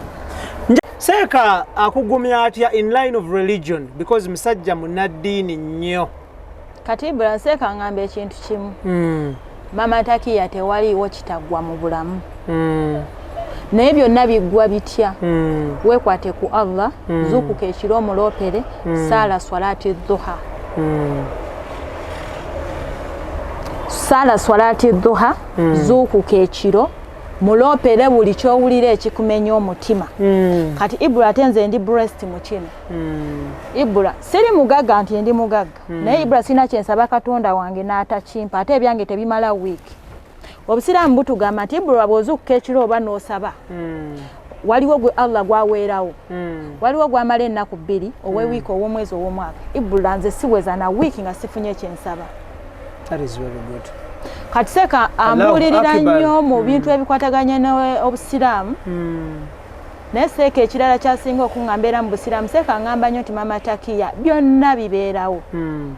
Seeka akugumya atya in line of religion because musajja munnaddiini nnyo. Kati IBRAH Seeka ngamba ekintu kimu mama takiya tewaliiwo kitaggwa mu bulamu naye byonna biggwa bitya weekwate ku Allah zuukuka ekiro omuloopere saala swalaati dhuha saala swalaati dhuha zuukuka ekiro muloopere buli kyowulira ekikumenya omutima. Kati IBRAH ate nze ndi breast mu kino. IBRAH siri mugagga nti ndi mugagga naye IBRAH sina kyensaba Katonda wange n'atakimpa ate ebyange tebimala wiiki. Obusiraamu butugamba nti IBRAH bw'ozuukuka ekiro oba n'osaba waliwo gwe Allah gwaweerawo waliwo gwamala ennaku 2 ow'ewiiki ow'omwezi ow'omwaka. IBRAH nze siweza na wiiki nga sifunye kyensaba. That is very good. Kati Seeka ambuulirira nnyo mu bintu ebikwataganya n'obusiraamu naye Seeka ekirala kyasinga okuŋŋamba era mu busiraamu Seeka ngamba nnyo nti mama takiya byonna bibeerawo.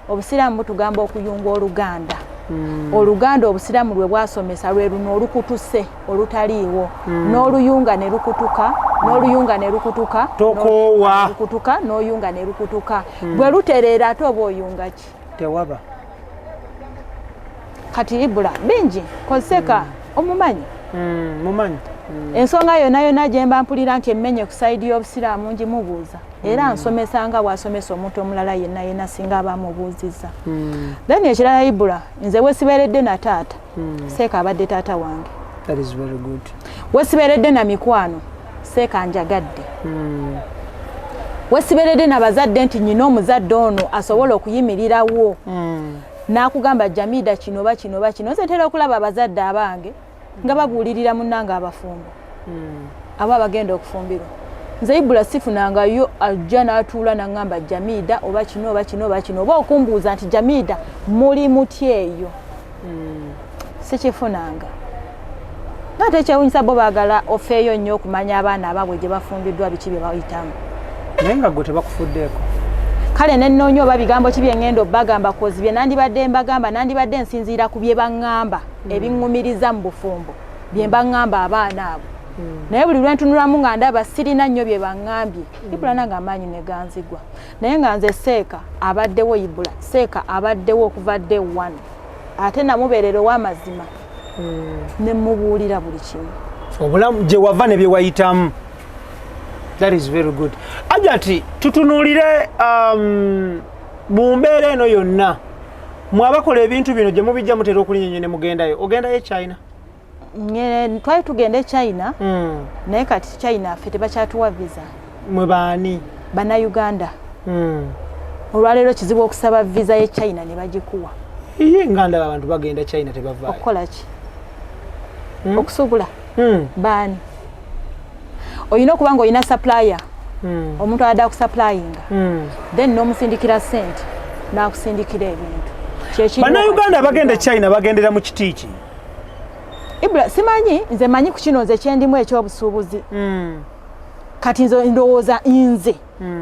Obusiraamu butugamba okuyunga Oluganda. Oluganda obusiraamu lwe bwasomesa lwe luno olukutuse olutaliiwo n'oluyunga ne lukutuka n'oluyunga ne lukutuka tokoowa lukutuka n'oyunga ne lukutuka bwe lutereera ate oba oyunga ki tewaba. Kati IBRAH bingi Seeka omumanyi mumanyi ensonga yonna yonna gye mba mpulira nti emmenye ku sayidi y'obusiraamu ngimubuuza era nsomesa nga bw'asomesa omuntu omulala yenna singa abamubuuziza. Then ekirala IBRAH, nze wesiberedde na taata seeka abadde taata wange. That is very good. Wesiberedde na mikwano seeka njagadde. Wesiberedde na bazadde nti nyina omuzadde ono asobola okuyimirirawo n'akugamba Jamila kino ba kino ba kino. Nze ntera okulaba abazadde abange nga babuulirira munnange abafumbo aba bagenda okufumbirwa. Nze IBRAH sifunangayo ajja n'atuula n'angamba Jamila oba kino oba kino oba kino oba okumbuuza nti Jamila muli muti eyo. Sikifunanga. Nate kyewunyisa bo baagala ofeeyo nnyo okumanya abaana abaabwe gye bafumbiddwa biki bye bayitamu. Naye nga gwe tebakufuddeeko. Kale nennoonya oba bigambo ki bye ngenda obbagamba kozi bye nandibadde mbagamba nandibadde nsinziira ku bye baŋŋamba ebiŋŋumiriza mu bufumbo bye mbaŋŋamba abaana abo. Naye buli lwe ntunulamu nga ndaba sirina nnyo bye baŋŋambye IBRAH nange amaanyi ne ganzigwa. Naye nga nze seeka abaddewo IBRAH seeka abaddewo okuva day one ate namubeerera ow'amazima ne mubuulira buli kimu. Obulamu gye wava ne bye wayitamu. That is very good. HAJAT tutunuulire mu mbeera eno yonna mwabakola ebintu bino gye mubijja mutera okulinyonyo ne mugendayo. Ogendayo China? Twali tugende China naye kati China ffe tebakyatuwa visa. Mwe baani? Bannayuganda. Olwaleero kizibu okusaba visa ye China ne bagikuwa. Iye nganda abantu bagenda China tebavaayo. Okukola ki? Okusubula. Baani? Oyina okuba nga oyina supplier omuntu adda kusupplyinga then n'omusindikira ssente n'akusindikira ebintu. Bannayuganda bagenda China bagendera mu kitiiki? IBRAH simanyi, nze manyi ku kino nze kyendimu ekyobusuubuzi. Kati nze ndowooza nze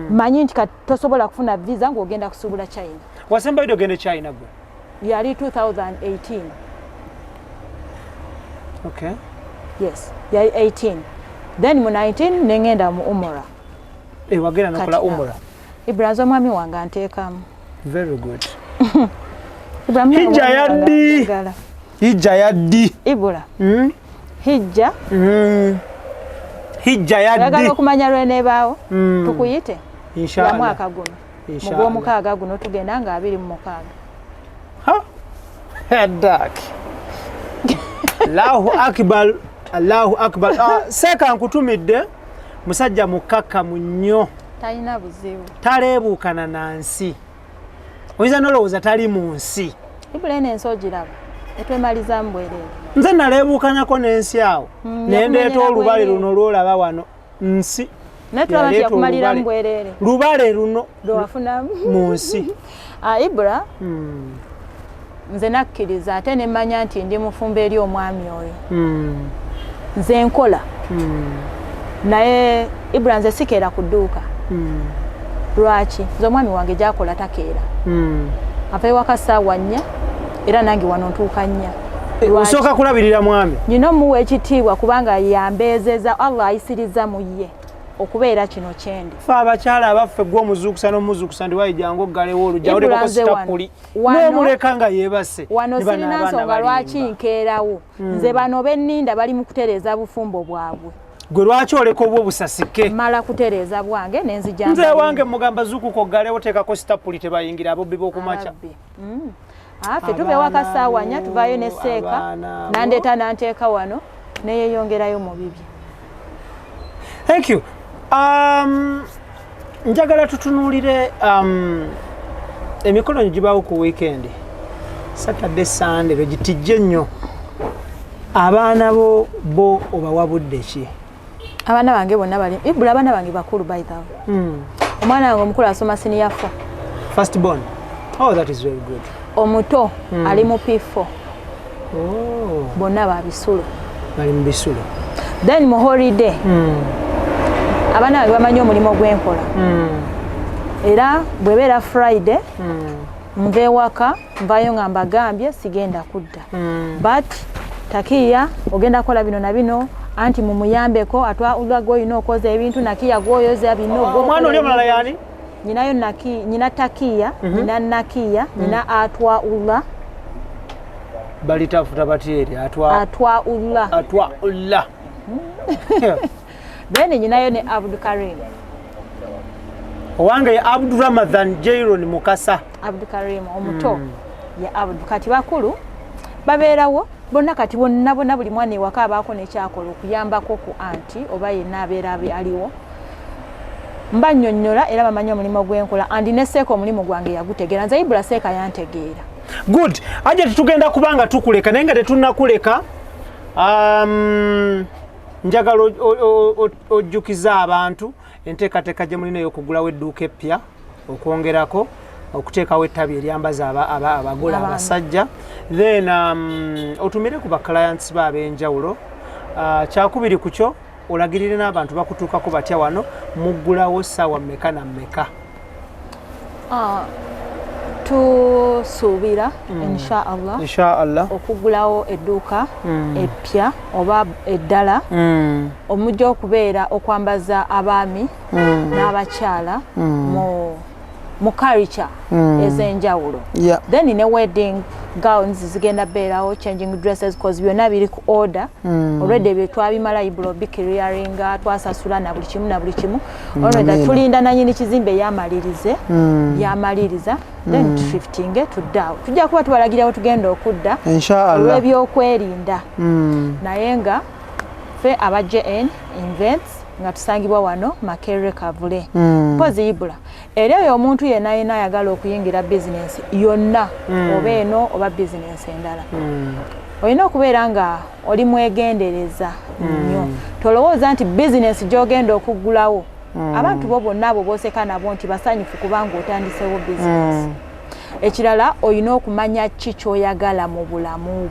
manyi nti kati tosobola kufuna visa ng'ogenda kusuubula China. Wasembayo ogende China gwe? Yali 2018. Okay. Yes, yali 18. Then mu 19 nengenda mu umra. Wagenda nakola umra? IBRAH nze omwami wange anteekamu. Very good. Hijja yaddi. Hijja yaddi. IBRAH. Hijja. Hijja yaddi. Oyagala okumanya lwenebaawo tukuyite? Inshallah. Ya mwaka guno. Inshallah. Mu gw'omukaaga guno tugenda nga 26. Ha? Hedak. Allahu akbar. Allahu akbar. Seeka nkutumidde musajja mukakkamu nnyo. Talina buzibu. Taleebuukana na nsi. Oyinza n'olowooza tali mu nsi. IBRAH n'ensi ogiraba etwemalizaamu bwereere. Nze naleebuukanyako n'ensi awo ne ndeeta olubale luno lwolaba wano nsi. Naye tulaba nti yakumaliramu bwereere. Lubale luno lwewafunamu mu nsi. IBRAH nze nakkiriza ate ne mmanya nti ndi mufumbo eri omwami oyo. Nze nkola naye IBRAH nze sikeera ku dduuka. Lwaki? Nze omwami wange gyakola takeera. Ava ewaka ssaawa 4 era nange wano ntuuka 4. Osooka kulabirira mwami? Nyina omuwa ekitiibwa kubanga yambeezeza Allah ayisiriza mu ye okubeera kino kyendi. Ffe abakyala abaffe gwe omuzuukusa n'omuzuukusa ndi wayijjangu oggalewo olujja olekako sitapuli n'omuleka nga yeebase. Wano sirina nsonga lwaki nkeerawo. Nze bano benninda bali mu kutereeza bufumbo bwabwe. Gwe lwaki oleka obwo busasike? Mala kutereeza bwange n'enzija. Nze wange mugamba zuukuka oggalewo teekako sitapuli tebayingira abobbi b'okumakya. Ffe tuba ewaka ssaawa 4 tuvaayo ne seeka nandeeta nanteeka wano neyeeyongerayo mu bibye. Thank you. Njagala tutunuulire emikolo gibaawo ku weekend. Saturday Sunday begitijje nnyo. Abaana bo obawabudde ki? Abaana bange bonna bali IBRAH abaana bange bakulu by the way. Omwana wange omukulu asoma senior 4. First born. Oh, that is very good. Omuto ali mu P4. Oh. Bonna babisulo. Bali mu bisulo. Then mu holiday. Abaana bange bamanyi omulimu gw'enkola. Era bwebeera Friday nva ewaka nvayo nga mbagambye sigenda kudda. But Takiya ogenda kola bino na bino anti mumuyambeko atwala goyina okoza ebintu Nakiya goyoza bino go. Omwana oli omulala yani? Nyinayo nyina Takiya, nyina Nakiya, nyina atwala. Balitafuta batieri atwala. Then nyinayo ne Abdul Karim. owange ya Abdul Ramadan Jairon Mukasa Abdul Karim omuto ya Abdul kati bakulu babeerawo bonna kati bonna buli mwana ewaka abaako nekyakola okuyambako ku anti oba yenna abeera aliwo mba nnyonnyola era bamanyi omulimu gwenkola andi neseeka omulimu gwange yagutegeera nze IBRAH seeka yantegeera. Good. HAJAT tugenda kubanga tukuleka naye nga tetunnakuleka njagala ojjukiza abantu enteekateeka gye mulina ey'okugulawo edduuka eppya okwongerako okuteekawo ettabi eryambaza abagula abasajja then otumire ku baclients ab'enjawulo kyakubiri ku kyo olagirire n'abantu bakutuukako batya wano muggulawo ssaawa mmeka na mmeka? Tusuubira inshallah okugulawo edduuka eppya oba eddala omujja okubeera okwambaza abaami n'abakyala mu culture ez'enjawulo. Then ne wedding gowns zigenda beerawo, changing dresses cause byonna biri ku order already bye twabimala IBRAH biclearinga twasasula na buli kimu already tulinda nanyini kizimbe yamalirize yamaliriza then shifting tuddawo tujja kuba tubalagirawo tugenda okudda inshallah olw'ebyokwerinda naye nga fe aba JN events nga tusangibwa wano Makerere Kavule pozi IBRAH era oyo omuntu yenna ayagala okuyingira business yonna oba eno oba business endala olina okubeera nga oli mwegendereza nnyo tolowooza nti business gy'ogenda okuggulawo abantu bo bonna abo booseka nabo nti basanyufu kubanga otandisewo business ekirala olina okumanya ki ky'oyagala mu bulamu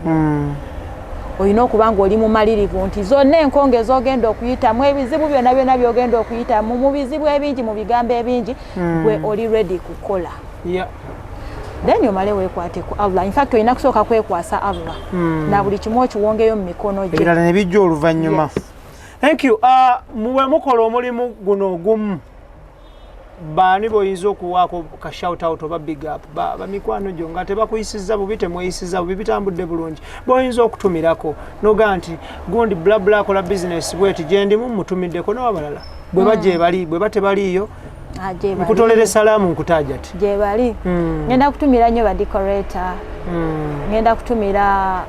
olina okubanga oli mumalirivu nti zonna enkonge ez'ogenda okuyitamu ebizibu byonna by'ogenda okuyitamu mu bizibu ebingi mu bigambo ebingi gwe oli ready kukola then omale weekwate ku Allah. In fact olina kusooka kwekwasa Allah na buli kimu okiwongeyo mu mikono gye ebirala ne bijja oluvannyuma. Thank you. Muwe mukola omulimu guno ogumu baani boyinza okuwaako ka shout out oba big up bamikwano gyo nga tebakuyisiza bubi temweyisiza bubi bitambudde bulungi boyinza okutumirako noga nti gundi bla bla akola business bweti gyendimu mutumiddeko n'abalala bwe bajje bali bwe batebaliyo nkutolere salaamu nkutaajati gye bali ngenda kutumira nnyo ba decorator ngenda kutumira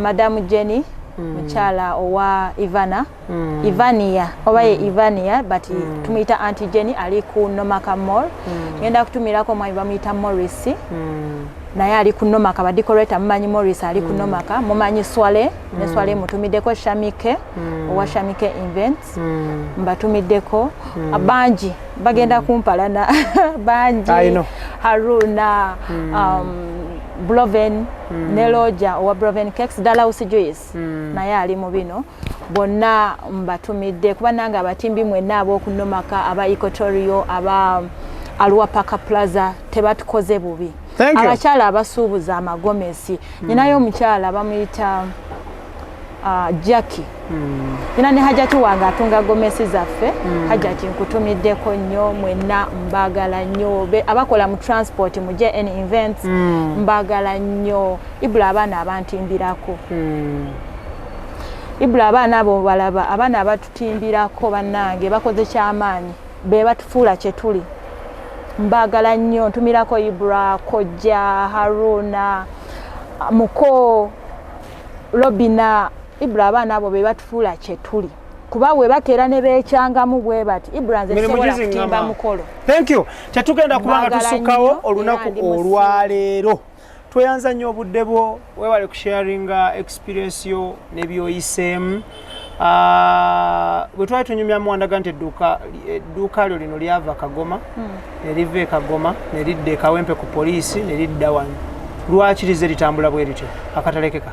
Madamu Jenny muchala owa Ivania oba ye Ivania but tumita Auntie Jenny ali ku Nomaka Mall ngenda kutumirako mwayi bamuyita Morris naye ali ku Nomaka ba decorator mumanyi Morris ali ku Nomaka mumanyi Swale ne Swale mutumiddeko Shamike owa Shamike Events mbatumiddeko abanji bagenda kumpalana banji Haruna Bloven Neloja owa Bloven Cakes Dalhouse Juice naye ali mu bino bonna mbatumidde kuba nange abatimbi mwenna ab'okunomaka aba Equatorio aba Alua Paka Plaza tebatukoze bubi abakyala abasuubuza amagomesi ninayo omukyala bamuyita Jackie nina ne HAJAT wange atunga gomesi zaffe HAJAT nkutumiddeko nnyo mwenna mbagala nnyo abakola mu transport mu JN events mbagala nnyo IBRAH abaana abantimbirako IBRAH abaana abo balaba abaana abatutimbirako bannange bakoze kyamaanyi be batufuula kye tuli mbagala nnyo ntumirako IBRAH Kojja Haruna Muko Robina IBRAH abaana abo be batufuula kye tuli kuba bwe bakeera ne beekyangamu bwe bati IBRAH nze sobola kutimba mukolo. Thank you. Tetugenda kubanga tusukawo olunaku olwaleero tweyanza nnyo obudde bwo weewale kusharinga experience yo n'ebyoyiseemu bwe twali tunyumyamu wandaga nti edduuka lyo lino lyava Kagoma ne liva e Kagoma ne lidda e Kawempe ku poliisi ne lidda wano lwaki lize litambula bwe lityo akatalekeka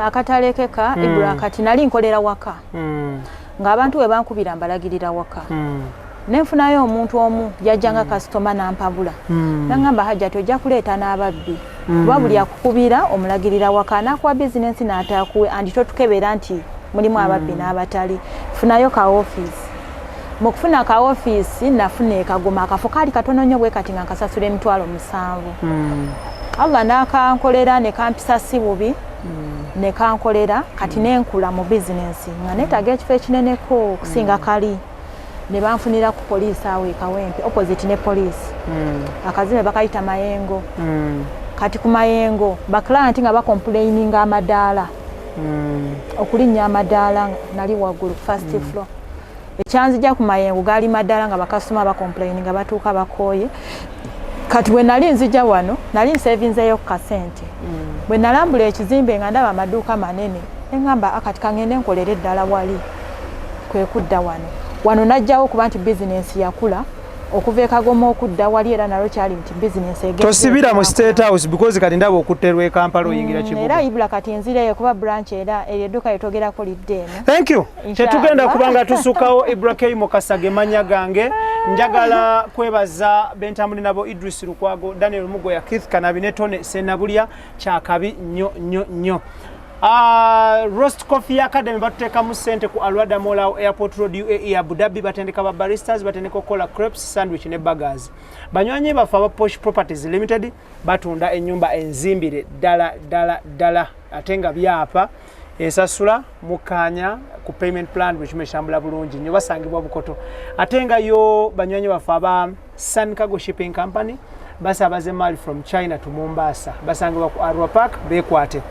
akatalekeka IBRAH kati nali nkolera waka ng'abantu we bankubira mbalagirira waka nenfunayo omuntu omu yajjanga kasitoma nampabula nangamba HAJAT ojja kuleeta n'ababbi kuba buli akukubira omulagirira waka nakuwa bizinensi n'ataakuwe andi totukebera nti mulimu ababbi n'abatali funayo ka office mu kufuna ka office nafuna e Kagoma akafo kaali katono nnyo bwe kati nga nkasasula emitwalo 7 Allah nakankolera ne kampisa si bubi ne kankolera kati nenkula mu business nga neetaga ekifo ekineneko okusinga kali ne banfunira ku poliisi awo e Kawempe opposite ne poliisi akazimbe bakayita Mayengo kati ku Mayengo baklanti nga bakomplaininga amadaala okulinnya amadaala nali waggulu first floor ekyanzija ku Mayengo gaali madaala nga bakasoma bakomplaininga batuuka bakooye kati bwe nali nzija wano nali nsevinzeeyo ku kasente bwe nalambula ekizimbe nga ndaba amaduuka manene engamba akati kangende nkolere eddala wali kwe kudda wano najjawo kuba nti bizinensi yakula okuva Kagoma okudda wali era nalo kyali nti bizinensi egenda tosibira mu State House because kati ndaba okutterwa e Kampala oyingira kibuga era IBRAH kati nzireyo kuba branch era edduuka litogerako liddeeno. Thank you tetugenda kubanga tusukawo IBRAH Mukasage manya gange njagala kwebaza bentamuli nabo Idris Lukwago Daniel Mugoya Keith Kanabi Tone Senabulya kyakabi nnyo Roast Coffee Academy batuteka mu sente ku Alwada Mall Airport Road UAE Abu Dhabi batendeka ba baristas batendeka kola crepes sandwich ne burgers banywanyi bafa ba Posh Properties Limited batunda ennyumba enzimbire dala atenga byapa esasula mukanya ku payment plan which meshambula bulungi nyo basangibwa Bukoto atenga yo banywanyi bafa ba Sun Cargo Shipping Company basabaze mali from China to Mombasa basangibwa ku Arua Park bekwate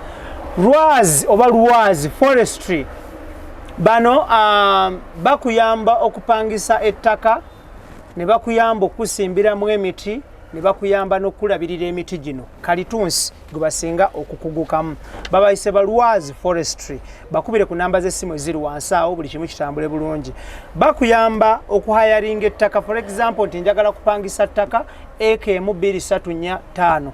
Ruwazi Forestry bano bakuyamba okupangisa ettaka ne bakuyamba okusimbira mu emiti ne bakuyamba n'okulabirira emiti gino kalitunsi gwe basinga okukugukamu babayise ba Ruwazi Forestry bakubire ku namba z'essimu eziri wansi awo buli kimu kitambule bulungi bakuyamba okuhayaringa ettaka for example nti njagala kupangisa ttaka eka 2-3-4-5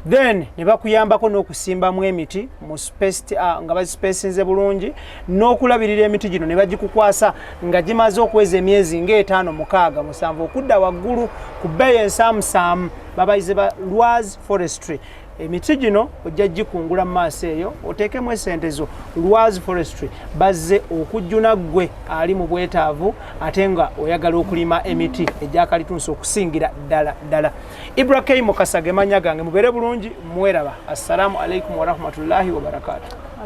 then ne bakuyambako n'okusimbamu emiti mu space nga bazispacinze bulungi n'okulabirira emiti gino ne bagikukwasa nga gimaze okweza emyezi nga 5-6 okudda waggulu ku bbeeyi ensaamusaamu babayize ba Ruwazi Forestry emiti gino ojja gikungula mu maaso eyo oteekemu esente zo Ruwazi Forestry bazze okujjuna ggwe ali mu bwetaavu ate nga oyagala okulima emiti egyakalitunsi okusingira ddala IBRAH Mukasage manya gange mubeere bulungi mweraba assalamu alaikum wa rahmatullahi wa barakatuh.